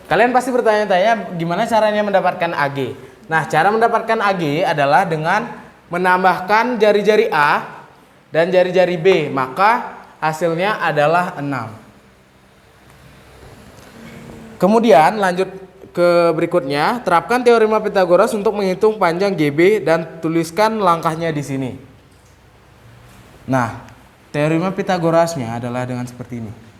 Kalian pasti bertanya-tanya gimana caranya mendapatkan AG. Nah, cara mendapatkan AG adalah dengan menambahkan jari-jari A dan jari-jari B, maka hasilnya adalah 6. Kemudian lanjut ke berikutnya, terapkan teorema Pythagoras untuk menghitung panjang GB dan tuliskan langkahnya di sini. Nah, teorema Pythagorasnya adalah dengan seperti ini.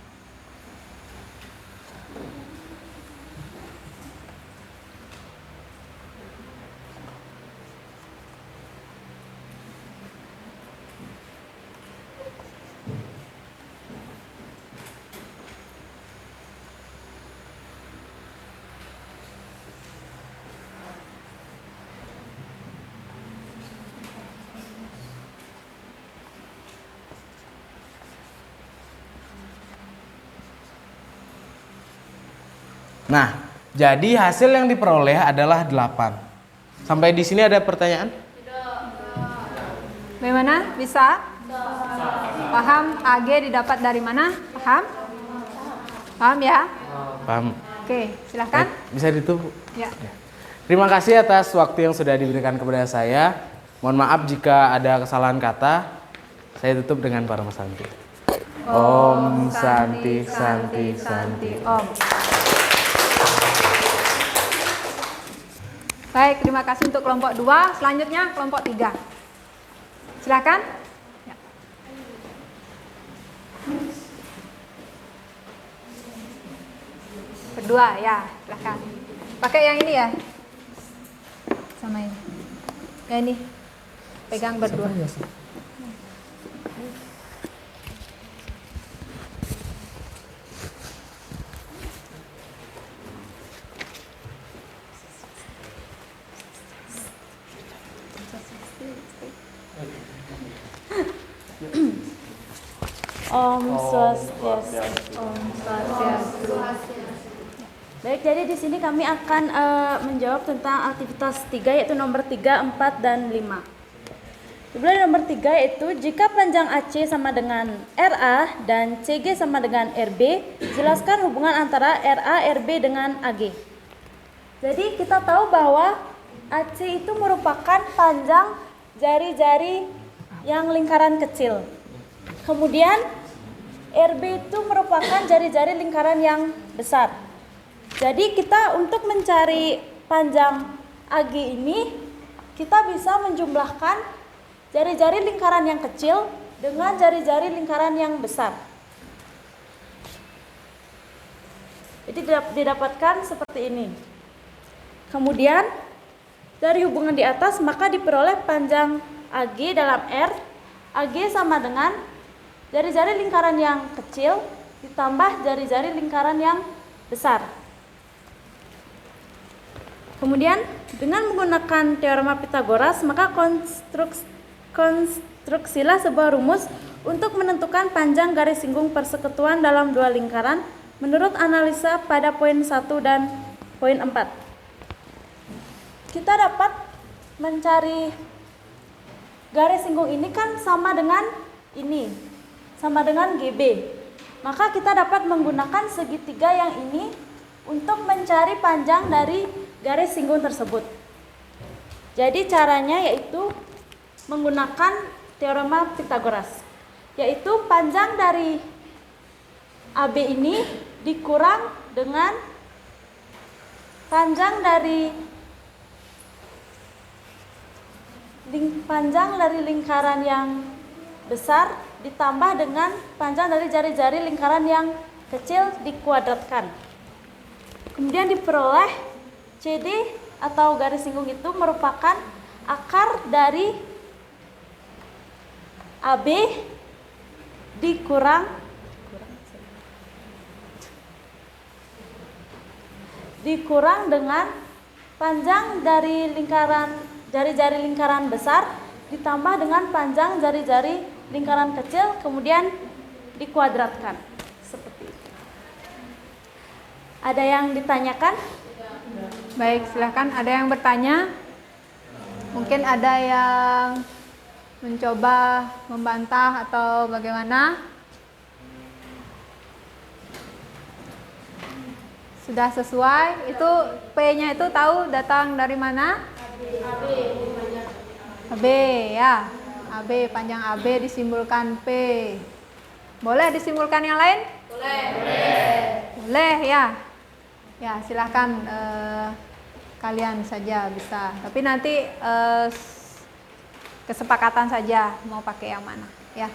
Nah, jadi hasil yang diperoleh adalah 8. Sampai di sini ada pertanyaan? Bagaimana? Bisa? Paham AG didapat dari mana? Paham? Paham ya? Paham. Oke, silahkan. Bisa ditutup. Ya. Terima kasih atas waktu yang sudah diberikan kepada saya. Mohon maaf jika ada kesalahan kata. Saya tutup dengan Parama Santi. Om Santi Santi Santi. Om. Baik, terima kasih untuk kelompok 2. Selanjutnya kelompok 3. Silakan. Ya. Kedua ya, silakan. Pakai yang ini ya. Ya ini, pegang berdua. Om Swastiastu. Om Swastiastu. Baik, jadi di sini kami akan menjawab tentang aktivitas 3 yaitu nomor 3, 4 dan 5. Sebenarnya nomor 3 yaitu jika panjang AC sama dengan RA dan CG sama dengan RB, jelaskan hubungan antara RA, RB dengan AG. Jadi kita tahu bahwa AC itu merupakan panjang jari-jari yang lingkaran kecil. Kemudian RB itu merupakan jari-jari lingkaran yang besar. Jadi kita untuk mencari panjang AG ini, kita bisa menjumlahkan jari-jari lingkaran yang kecil dengan jari-jari lingkaran yang besar. Jadi didapatkan seperti ini. Kemudian dari hubungan di atas maka diperoleh panjang AG dalam R. AG sama dengan jari-jari lingkaran yang kecil ditambah jari-jari lingkaran yang besar. Kemudian dengan menggunakan teorema Pythagoras maka konstruksilah sebuah rumus untuk menentukan panjang garis singgung persekutuan dalam dua lingkaran menurut analisa pada poin 1 dan poin 4. Kita dapat mencari garis singgung ini kan sama dengan ini, sama dengan GB. Maka kita dapat menggunakan segitiga yang ini untuk mencari panjang dari garis singgung tersebut. Jadi caranya yaitu menggunakan teorema Pythagoras, yaitu panjang dari AB ini dikurang dengan panjang dari lingkaran yang besar ditambah dengan panjang dari jari-jari lingkaran yang kecil dikuadratkan. Kemudian diperoleh CD atau garis singgung itu merupakan akar dari AB dikurang dengan panjang dari jari-jari lingkaran besar ditambah dengan panjang jari-jari lingkaran kecil kemudian dikuadratkan seperti itu. Ada yang ditanyakan? Baik, silahkan. Ada yang bertanya? Mungkin ada yang mencoba membantah atau bagaimana? Sudah sesuai? Itu P-nya itu tahu datang dari mana? AB ya. AB, panjang AB disimbolkan P. Boleh disimbolkan yang lain? Boleh ya. Ya, silahkan kalian saja bisa. Tapi nanti kesepakatan saja mau pakai yang mana ya.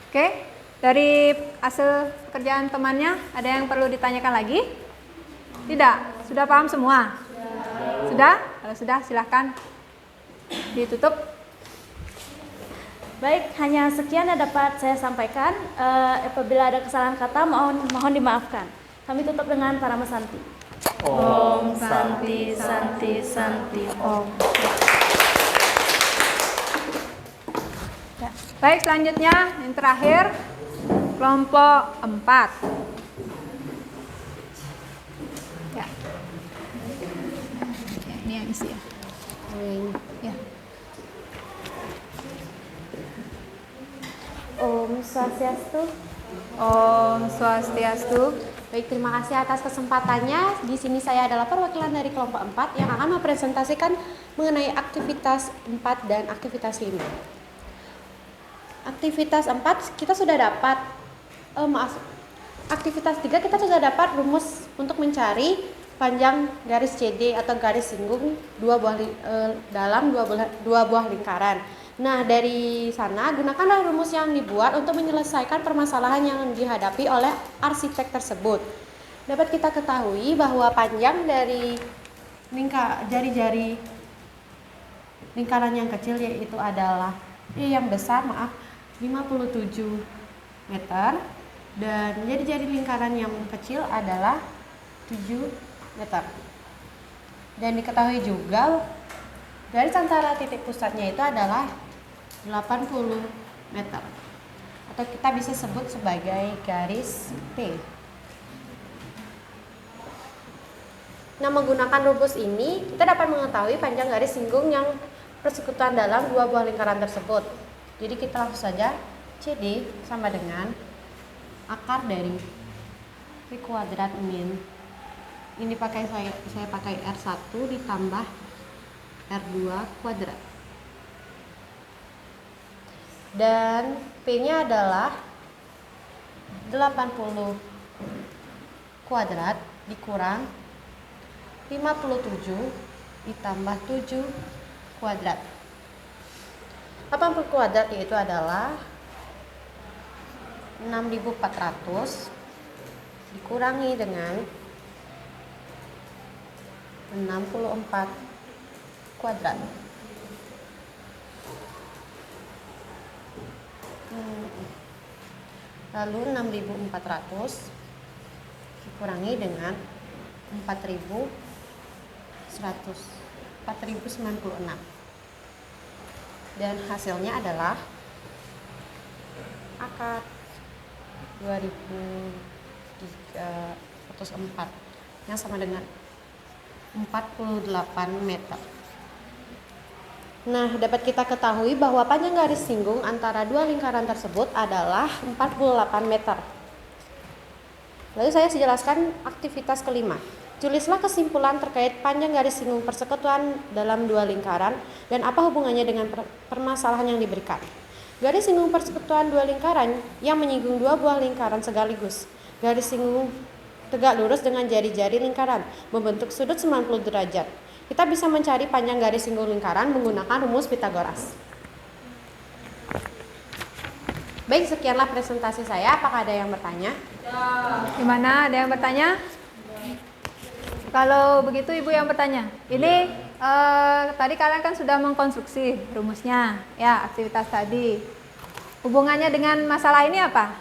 Oke. Dari hasil pekerjaan temannya ada yang perlu ditanyakan lagi? Tidak? Sudah paham semua? Sudah? Kalau sudah silahkan ditutup. Baik, hanya sekian yang dapat saya sampaikan. Apabila ada kesalahan kata mohon dimaafkan. Kami tutup dengan Parama Santi. Om Santi Santi Santi Om. Ya. Baik, selanjutnya yang terakhir kelompok 4. Ya. Ini yang isi ya. Ya. Om Swastiastu. Om Swastiastu. Baik, terima kasih atas kesempatannya. Di sini saya adalah perwakilan dari kelompok 4 yang akan mempresentasikan mengenai aktivitas 4 dan aktivitas 5. Aktivitas 4 kita sudah dapat, aktivitas 3 kita sudah dapat rumus untuk mencari panjang garis CD atau garis singgung dalam dua buah lingkaran. Nah, dari sana gunakanlah rumus yang dibuat untuk menyelesaikan permasalahan yang dihadapi oleh arsitek tersebut. Dapat kita ketahui bahwa panjang dari jari-jari lingkaran yang kecil yaitu adalah yang besar 57 meter, dan jari-jari lingkaran yang kecil adalah 7 meter. Dan diketahui juga garis antara titik pusatnya itu adalah 80 meter, atau kita bisa sebut sebagai garis T. Nah, menggunakan rumus ini kita dapat mengetahui panjang garis singgung yang persekutuan dalam dua buah lingkaran tersebut. Jadi kita langsung saja CD sama dengan akar dari V kuadrat min, ini pakai saya pakai R1 ditambah R2 kuadrat, dan P-nya adalah 80 kuadrat dikurang 57 ditambah 7 kuadrat. 80 kuadrat yaitu adalah 6.400 dikurangi dengan 64 kuadrat. Lalu 6.400 dikurangi dengan 4.096, dan hasilnya adalah akar 2304 yang sama dengan 48 meter. Nah, dapat kita ketahui bahwa panjang garis singgung antara dua lingkaran tersebut adalah 48 meter. Lalu saya jelaskan aktivitas kelima. Tulislah kesimpulan terkait panjang garis singgung persekutuan dalam dua lingkaran dan apa hubungannya dengan permasalahan yang diberikan. Garis singgung persekutuan dua lingkaran yang menyinggung dua buah lingkaran sekaligus. Garis singgung tegak lurus dengan jari-jari lingkaran membentuk sudut 90 derajat. Kita bisa mencari panjang garis singgung lingkaran menggunakan rumus Pitagoras. Baik, sekianlah presentasi saya. Apakah ada yang bertanya? Gimana? Ada yang bertanya? Kalau begitu Ibu yang bertanya. Ini tadi kalian kan sudah mengkonstruksi rumusnya, ya, aktivitas tadi. Hubungannya dengan masalah ini apa?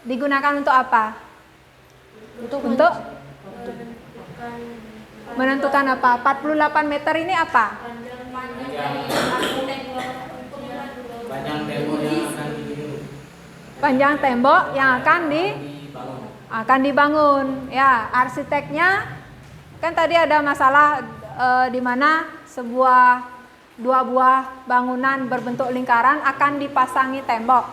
Digunakan untuk apa? Untuk menentukan apa? 48 meter ini apa? Panjang tembok yang akan dibangun. Ya, arsiteknya kan tadi ada masalah di mana dua buah bangunan berbentuk lingkaran akan dipasangi tembok.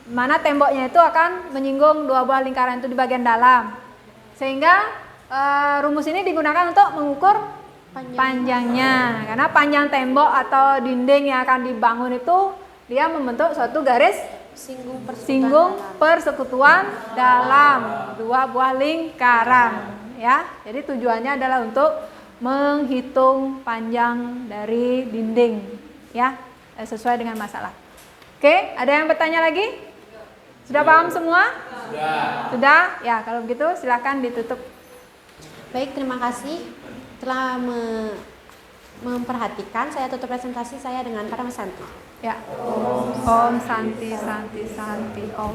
Mana temboknya itu akan menyinggung dua buah lingkaran itu di bagian dalam. Sehingga rumus ini digunakan untuk mengukur panjangnya. Karena panjang tembok atau dinding yang akan dibangun itu dia membentuk suatu garis singgung persekutuan dalam dua buah lingkaran, ya. Jadi tujuannya adalah untuk menghitung panjang dari dinding, ya, sesuai dengan masalah. Oke, ada yang bertanya lagi? Sudah paham semua? Sudah? Ya, kalau begitu silakan ditutup. Baik, terima kasih telah memperhatikan. Saya tutup presentasi saya dengan Param Santi. Ya. Om Santi Santi Santi Om.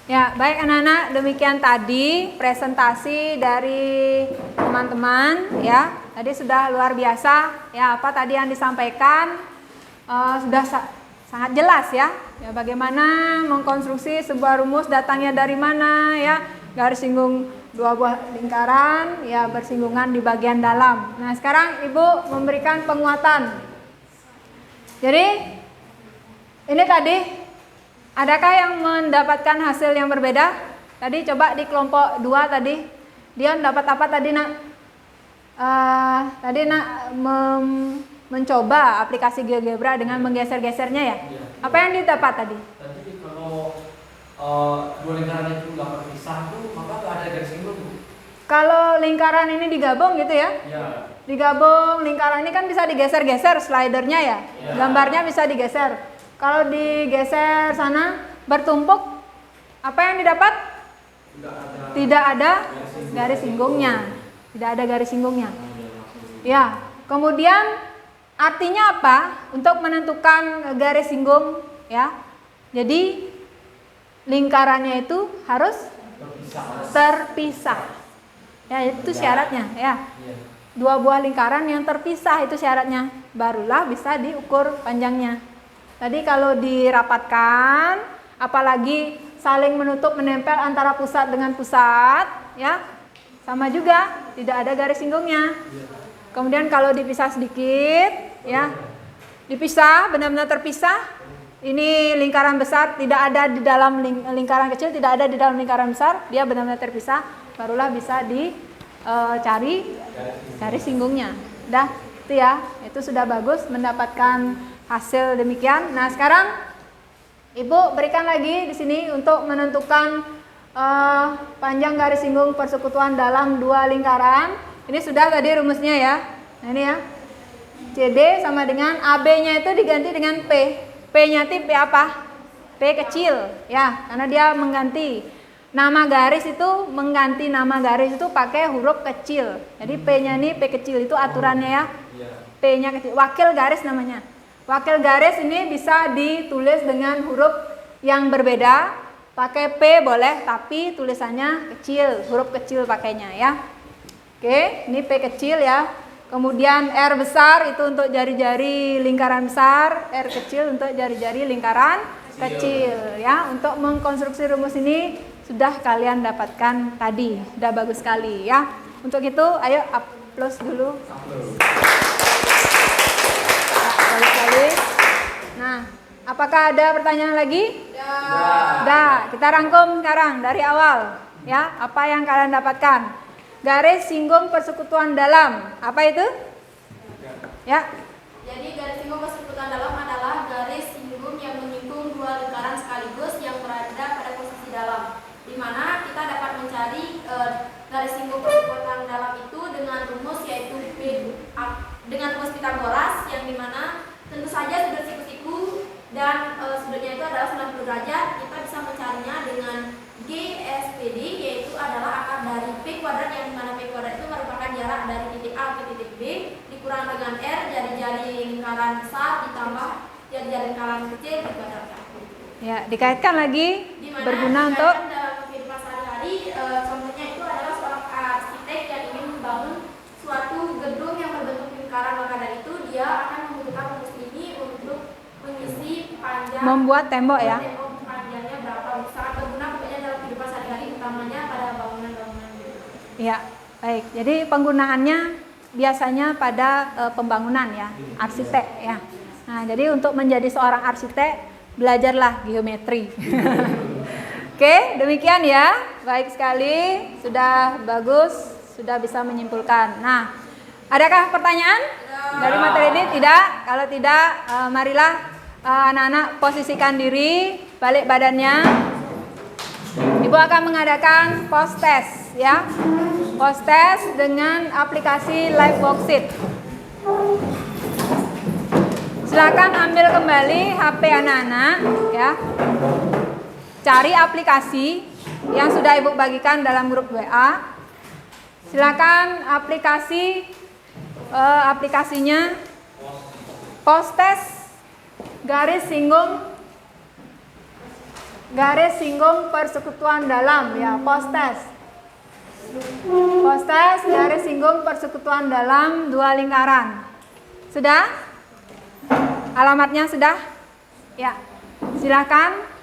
Ya, baik anak-anak, demikian tadi presentasi dari teman-teman, ya. Tadi sudah luar biasa, ya, apa tadi yang disampaikan sudah sangat jelas, ya. Ya, bagaimana mengkonstruksi sebuah rumus, datangnya dari mana, ya. Garis singgung dua buah lingkaran, ya, bersinggungan di bagian dalam. Nah, sekarang Ibu memberikan penguatan. Jadi ini tadi, adakah yang mendapatkan hasil yang berbeda? Tadi coba di kelompok 2 tadi, dia mendapat apa tadi, Nak? Tadi Nak mencoba aplikasi GeoGebra dengan menggeser-gesernya, ya? Apa yang didapat tadi? Tadi kalau dua lingkaran itu nggak terpisah tuh, maka nggak ada garis singgung. Kalau lingkaran ini digabung gitu ya? Ya. Digabung, lingkaran ini kan bisa digeser-geser slidernya, ya? Gambarnya bisa digeser. Kalau digeser sana bertumpuk, apa yang didapat? Tidak ada garis singgungnya. Tidak ada garis singgungnya. Ya, kemudian artinya apa? Untuk menentukan garis singgung, ya. Jadi lingkarannya itu harus terpisah. Ya, itu syaratnya, ya. Dua buah lingkaran yang terpisah itu syaratnya. Barulah bisa diukur panjangnya. Tadi kalau dirapatkan, apalagi saling menutup menempel antara pusat dengan pusat, ya. Sama juga, tidak ada garis singgungnya. Kemudian kalau dipisah sedikit, ya. Dipisah, benar-benar terpisah. Ini lingkaran besar tidak ada di dalam lingkaran kecil, tidak ada di dalam lingkaran besar, dia benar-benar terpisah, barulah bisa dicari garis singgungnya. Dah, itu ya, itu sudah bagus mendapatkan hasil demikian. Nah, sekarang Ibu berikan lagi di sini untuk menentukan panjang garis singgung persekutuan dalam dua lingkaran. Ini sudah tadi rumusnya ya. Nah, ini ya. CD sama dengan AB-nya itu diganti dengan P. P-nya itu P apa? P kecil, ya, karena dia mengganti nama garis itu, mengganti nama garis itu pakai huruf kecil. Jadi P-nya ini P kecil, itu aturannya ya. P-nya kecil, wakil garis namanya. Wakil garis ini bisa ditulis dengan huruf yang berbeda. Pakai P boleh, tapi tulisannya kecil, huruf kecil pakainya ya. Oke, ini P kecil ya. Kemudian R besar itu untuk jari-jari lingkaran besar, R kecil untuk jari-jari lingkaran kecil ya. Untuk mengkonstruksi rumus ini sudah kalian dapatkan tadi, sudah bagus sekali ya. Untuk itu ayo applause dulu. Sekali-sekali. Nah, apakah ada pertanyaan lagi? Dah, kita rangkum sekarang dari awal ya. Apa yang kalian dapatkan? Garis singgung persekutuan dalam. Apa itu? Ya. Jadi garis singgung persekutuan dalam adalah garis singgung yang menyinggung dua lingkaran sekaligus yang berada pada posisi dalam. Di mana kita dapat mencari garis singgung persekutuan dalam itu dengan rumus yaitu dengan rumus Pitagoras, yang dimana tentu saja sudut siku-siku dan sudutnya itu adalah 90 derajat. Kita bisa mencarinya dengan GSPD, yaitu adalah akar dari P kuadrat, yang dimana P kuadrat itu merupakan jarak dari titik A ke titik B dikurang dengan R, jari-jari lingkaran besar ditambah jari-jari lingkaran kecil dikuadratkan. Ya, dikaitkan lagi Dimana berguna untuk dalam kehidupan sehari-hari, contohnya itu adalah seorang arsitek yang ingin membangun suatu gedung yang berbentuk lingkaran, maka dari itu dia akan membutuhkan rumus ini untuk mengisi panjang membuat tembok ya. tembok panjangnya berapa, sangat berguna pokoknya dalam kehidupan sehari-hari, utamanya pada bangunan-bangunan. Ya, baik. Jadi penggunaannya biasanya pada pembangunan ya, arsitek ya. Nah, jadi untuk menjadi seorang arsitek belajarlah geometri. Oke, demikian ya. Baik sekali, sudah bagus, sudah bisa menyimpulkan. Nah, adakah pertanyaan dari materi ini? Tidak. Kalau tidak, marilah anak-anak posisikan diri, balik badannya. Ibu akan mengadakan post test ya. Post test dengan aplikasi Live Worksheet. Silakan ambil kembali HP anak-anak ya. Cari aplikasi yang sudah Ibu bagikan dalam grup WA. Silakan aplikasinya post test garis singgung persekutuan dalam ya, post test garis singgung persekutuan dalam dua lingkaran. Sudah? Alamatnya sudah? Ya. Silakan.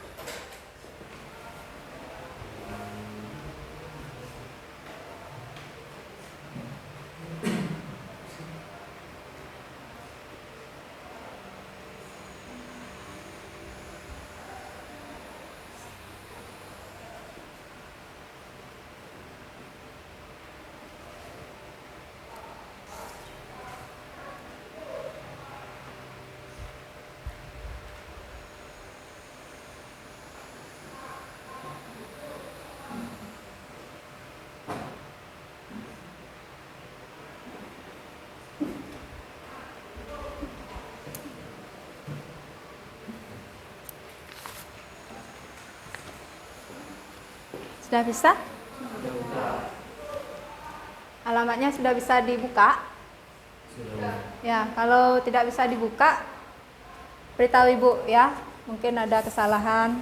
Sudah bisa? Alamatnya sudah bisa dibuka? Ya, kalau tidak bisa dibuka, beritahu Ibu ya. Mungkin ada kesalahan.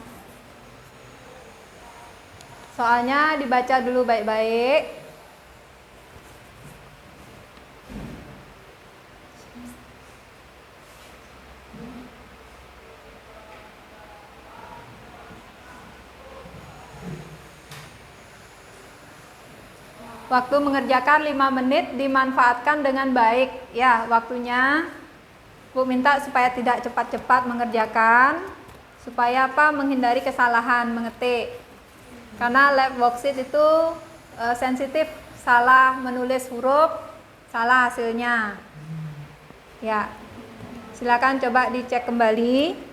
Soalnya dibaca dulu baik-baik. Waktu mengerjakan 5 menit dimanfaatkan dengan baik. Ya, waktunya Bu minta supaya tidak cepat-cepat mengerjakan. Supaya apa? Menghindari kesalahan mengetik. Karena lab worksheet itu sensitif, salah menulis huruf, salah hasilnya. Ya, silakan coba dicek kembali.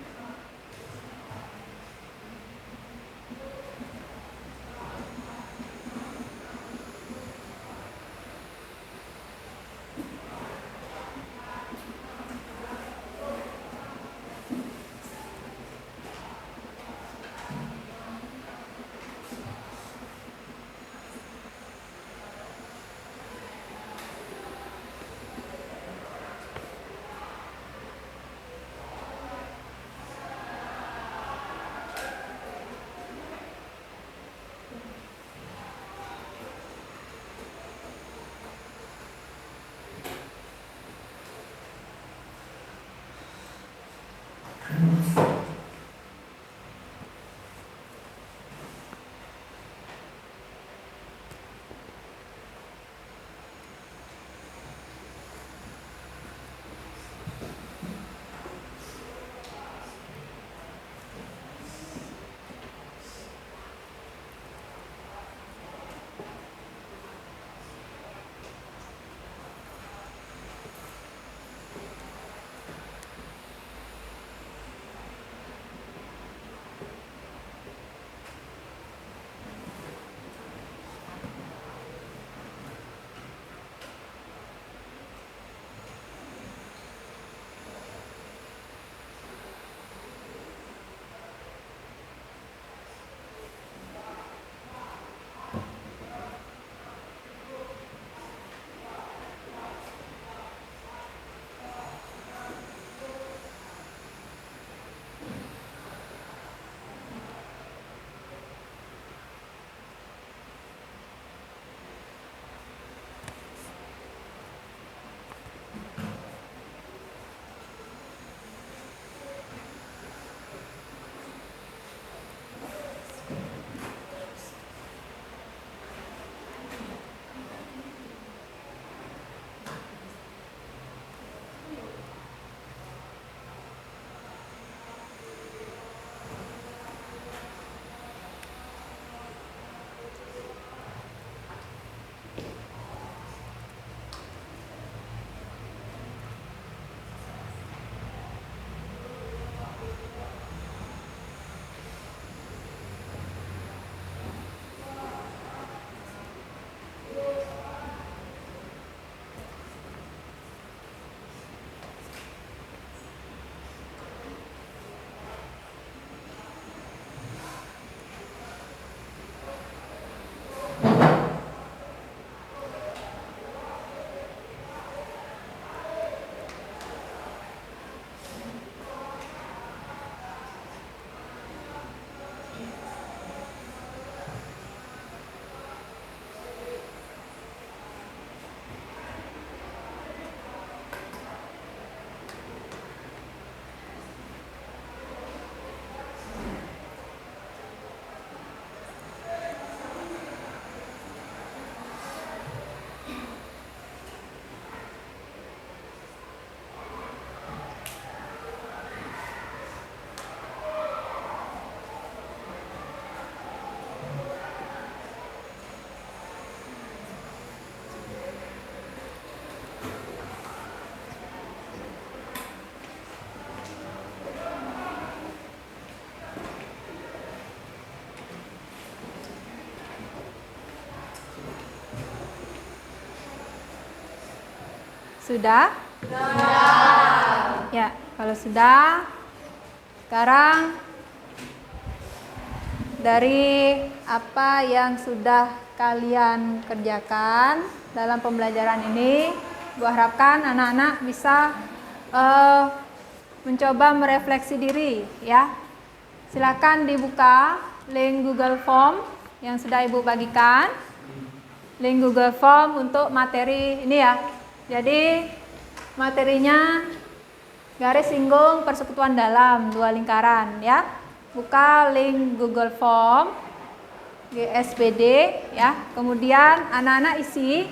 Sudah? Sudah. Ya, kalau sudah, sekarang dari apa yang sudah kalian kerjakan dalam pembelajaran ini. Gua harapkan anak-anak bisa mencoba merefleksi diri ya. Silakan dibuka link Google Form yang sudah Ibu bagikan. Link Google Form untuk materi ini ya. Jadi materinya garis singgung persekutuan dalam dua lingkaran ya. Buka link Google Form GSPD ya. Kemudian anak-anak isi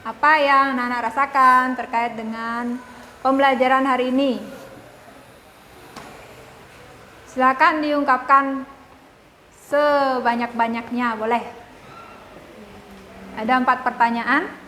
apa yang anak-anak rasakan terkait dengan pembelajaran hari ini. Silakan diungkapkan sebanyak-banyaknya, boleh. Ada 4 pertanyaan.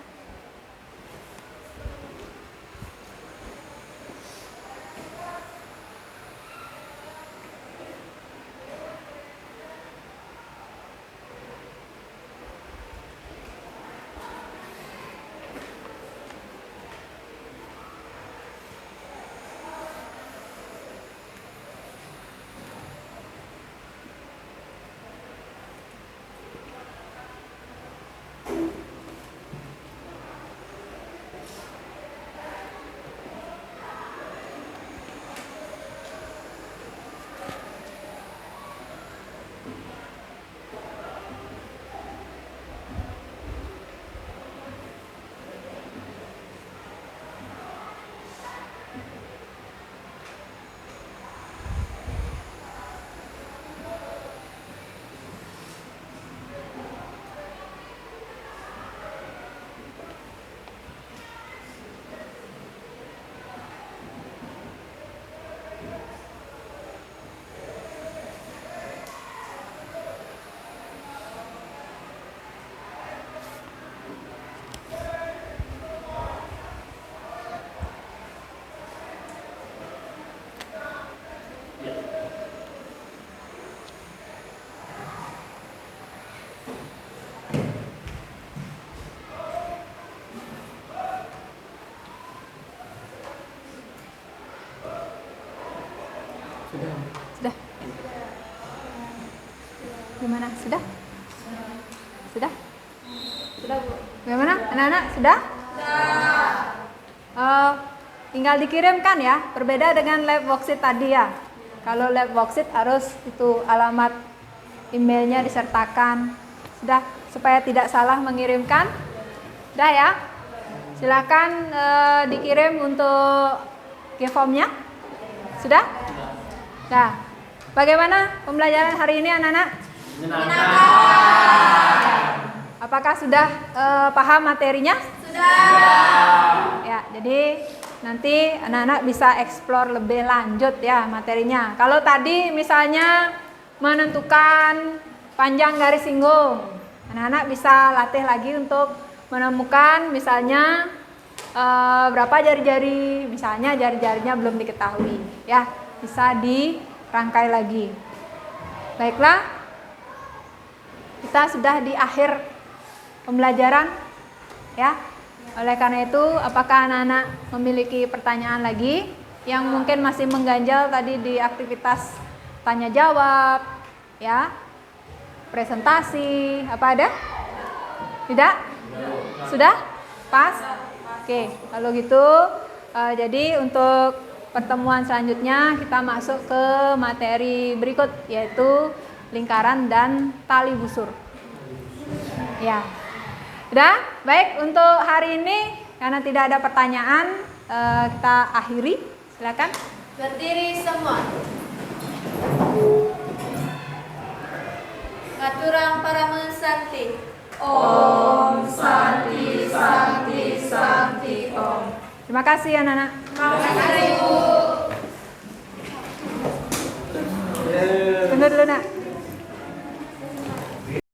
Sudah. Gimana? Sudah? Sudah? Sudah, Bu. Bagaimana? Anak-anak sudah? Sudah. Tinggal dikirimkan ya. Berbeda dengan lab worksheet tadi ya. Kalau lab worksheet harus itu alamat emailnya disertakan. Sudah, supaya tidak salah mengirimkan. Sudah ya. Silakan dikirim untuk G-formnya. Sudah? Nah, bagaimana pembelajaran hari ini anak-anak? Apakah sudah paham materinya? Sudah. Ya, jadi nanti anak-anak bisa eksplor lebih lanjut ya materinya. Kalau tadi misalnya menentukan panjang garis singgung, anak-anak bisa latih lagi untuk menemukan misalnya berapa jari-jari, misalnya jari-jarinya belum diketahui ya. Bisa dirangkai lagi. Baiklah, kita sudah di akhir pembelajaran ya. Oleh karena itu, apakah anak-anak memiliki pertanyaan lagi yang mungkin masih mengganjal tadi di aktivitas tanya jawab ya, presentasi, apa ada? Tidak? Sudah? Pas? Oke, kalau gitu jadi untuk pertemuan selanjutnya kita masuk ke materi berikut, yaitu lingkaran dan tali busur. Ya, sudah baik untuk hari ini karena tidak ada pertanyaan kita akhiri. Silakan Berdiri semua. Ngaturang para mensanti. Om Santi Santi Santi Om. Terima kasih anak-anak. Terima kasih, Bu. Tunggu dulu nak.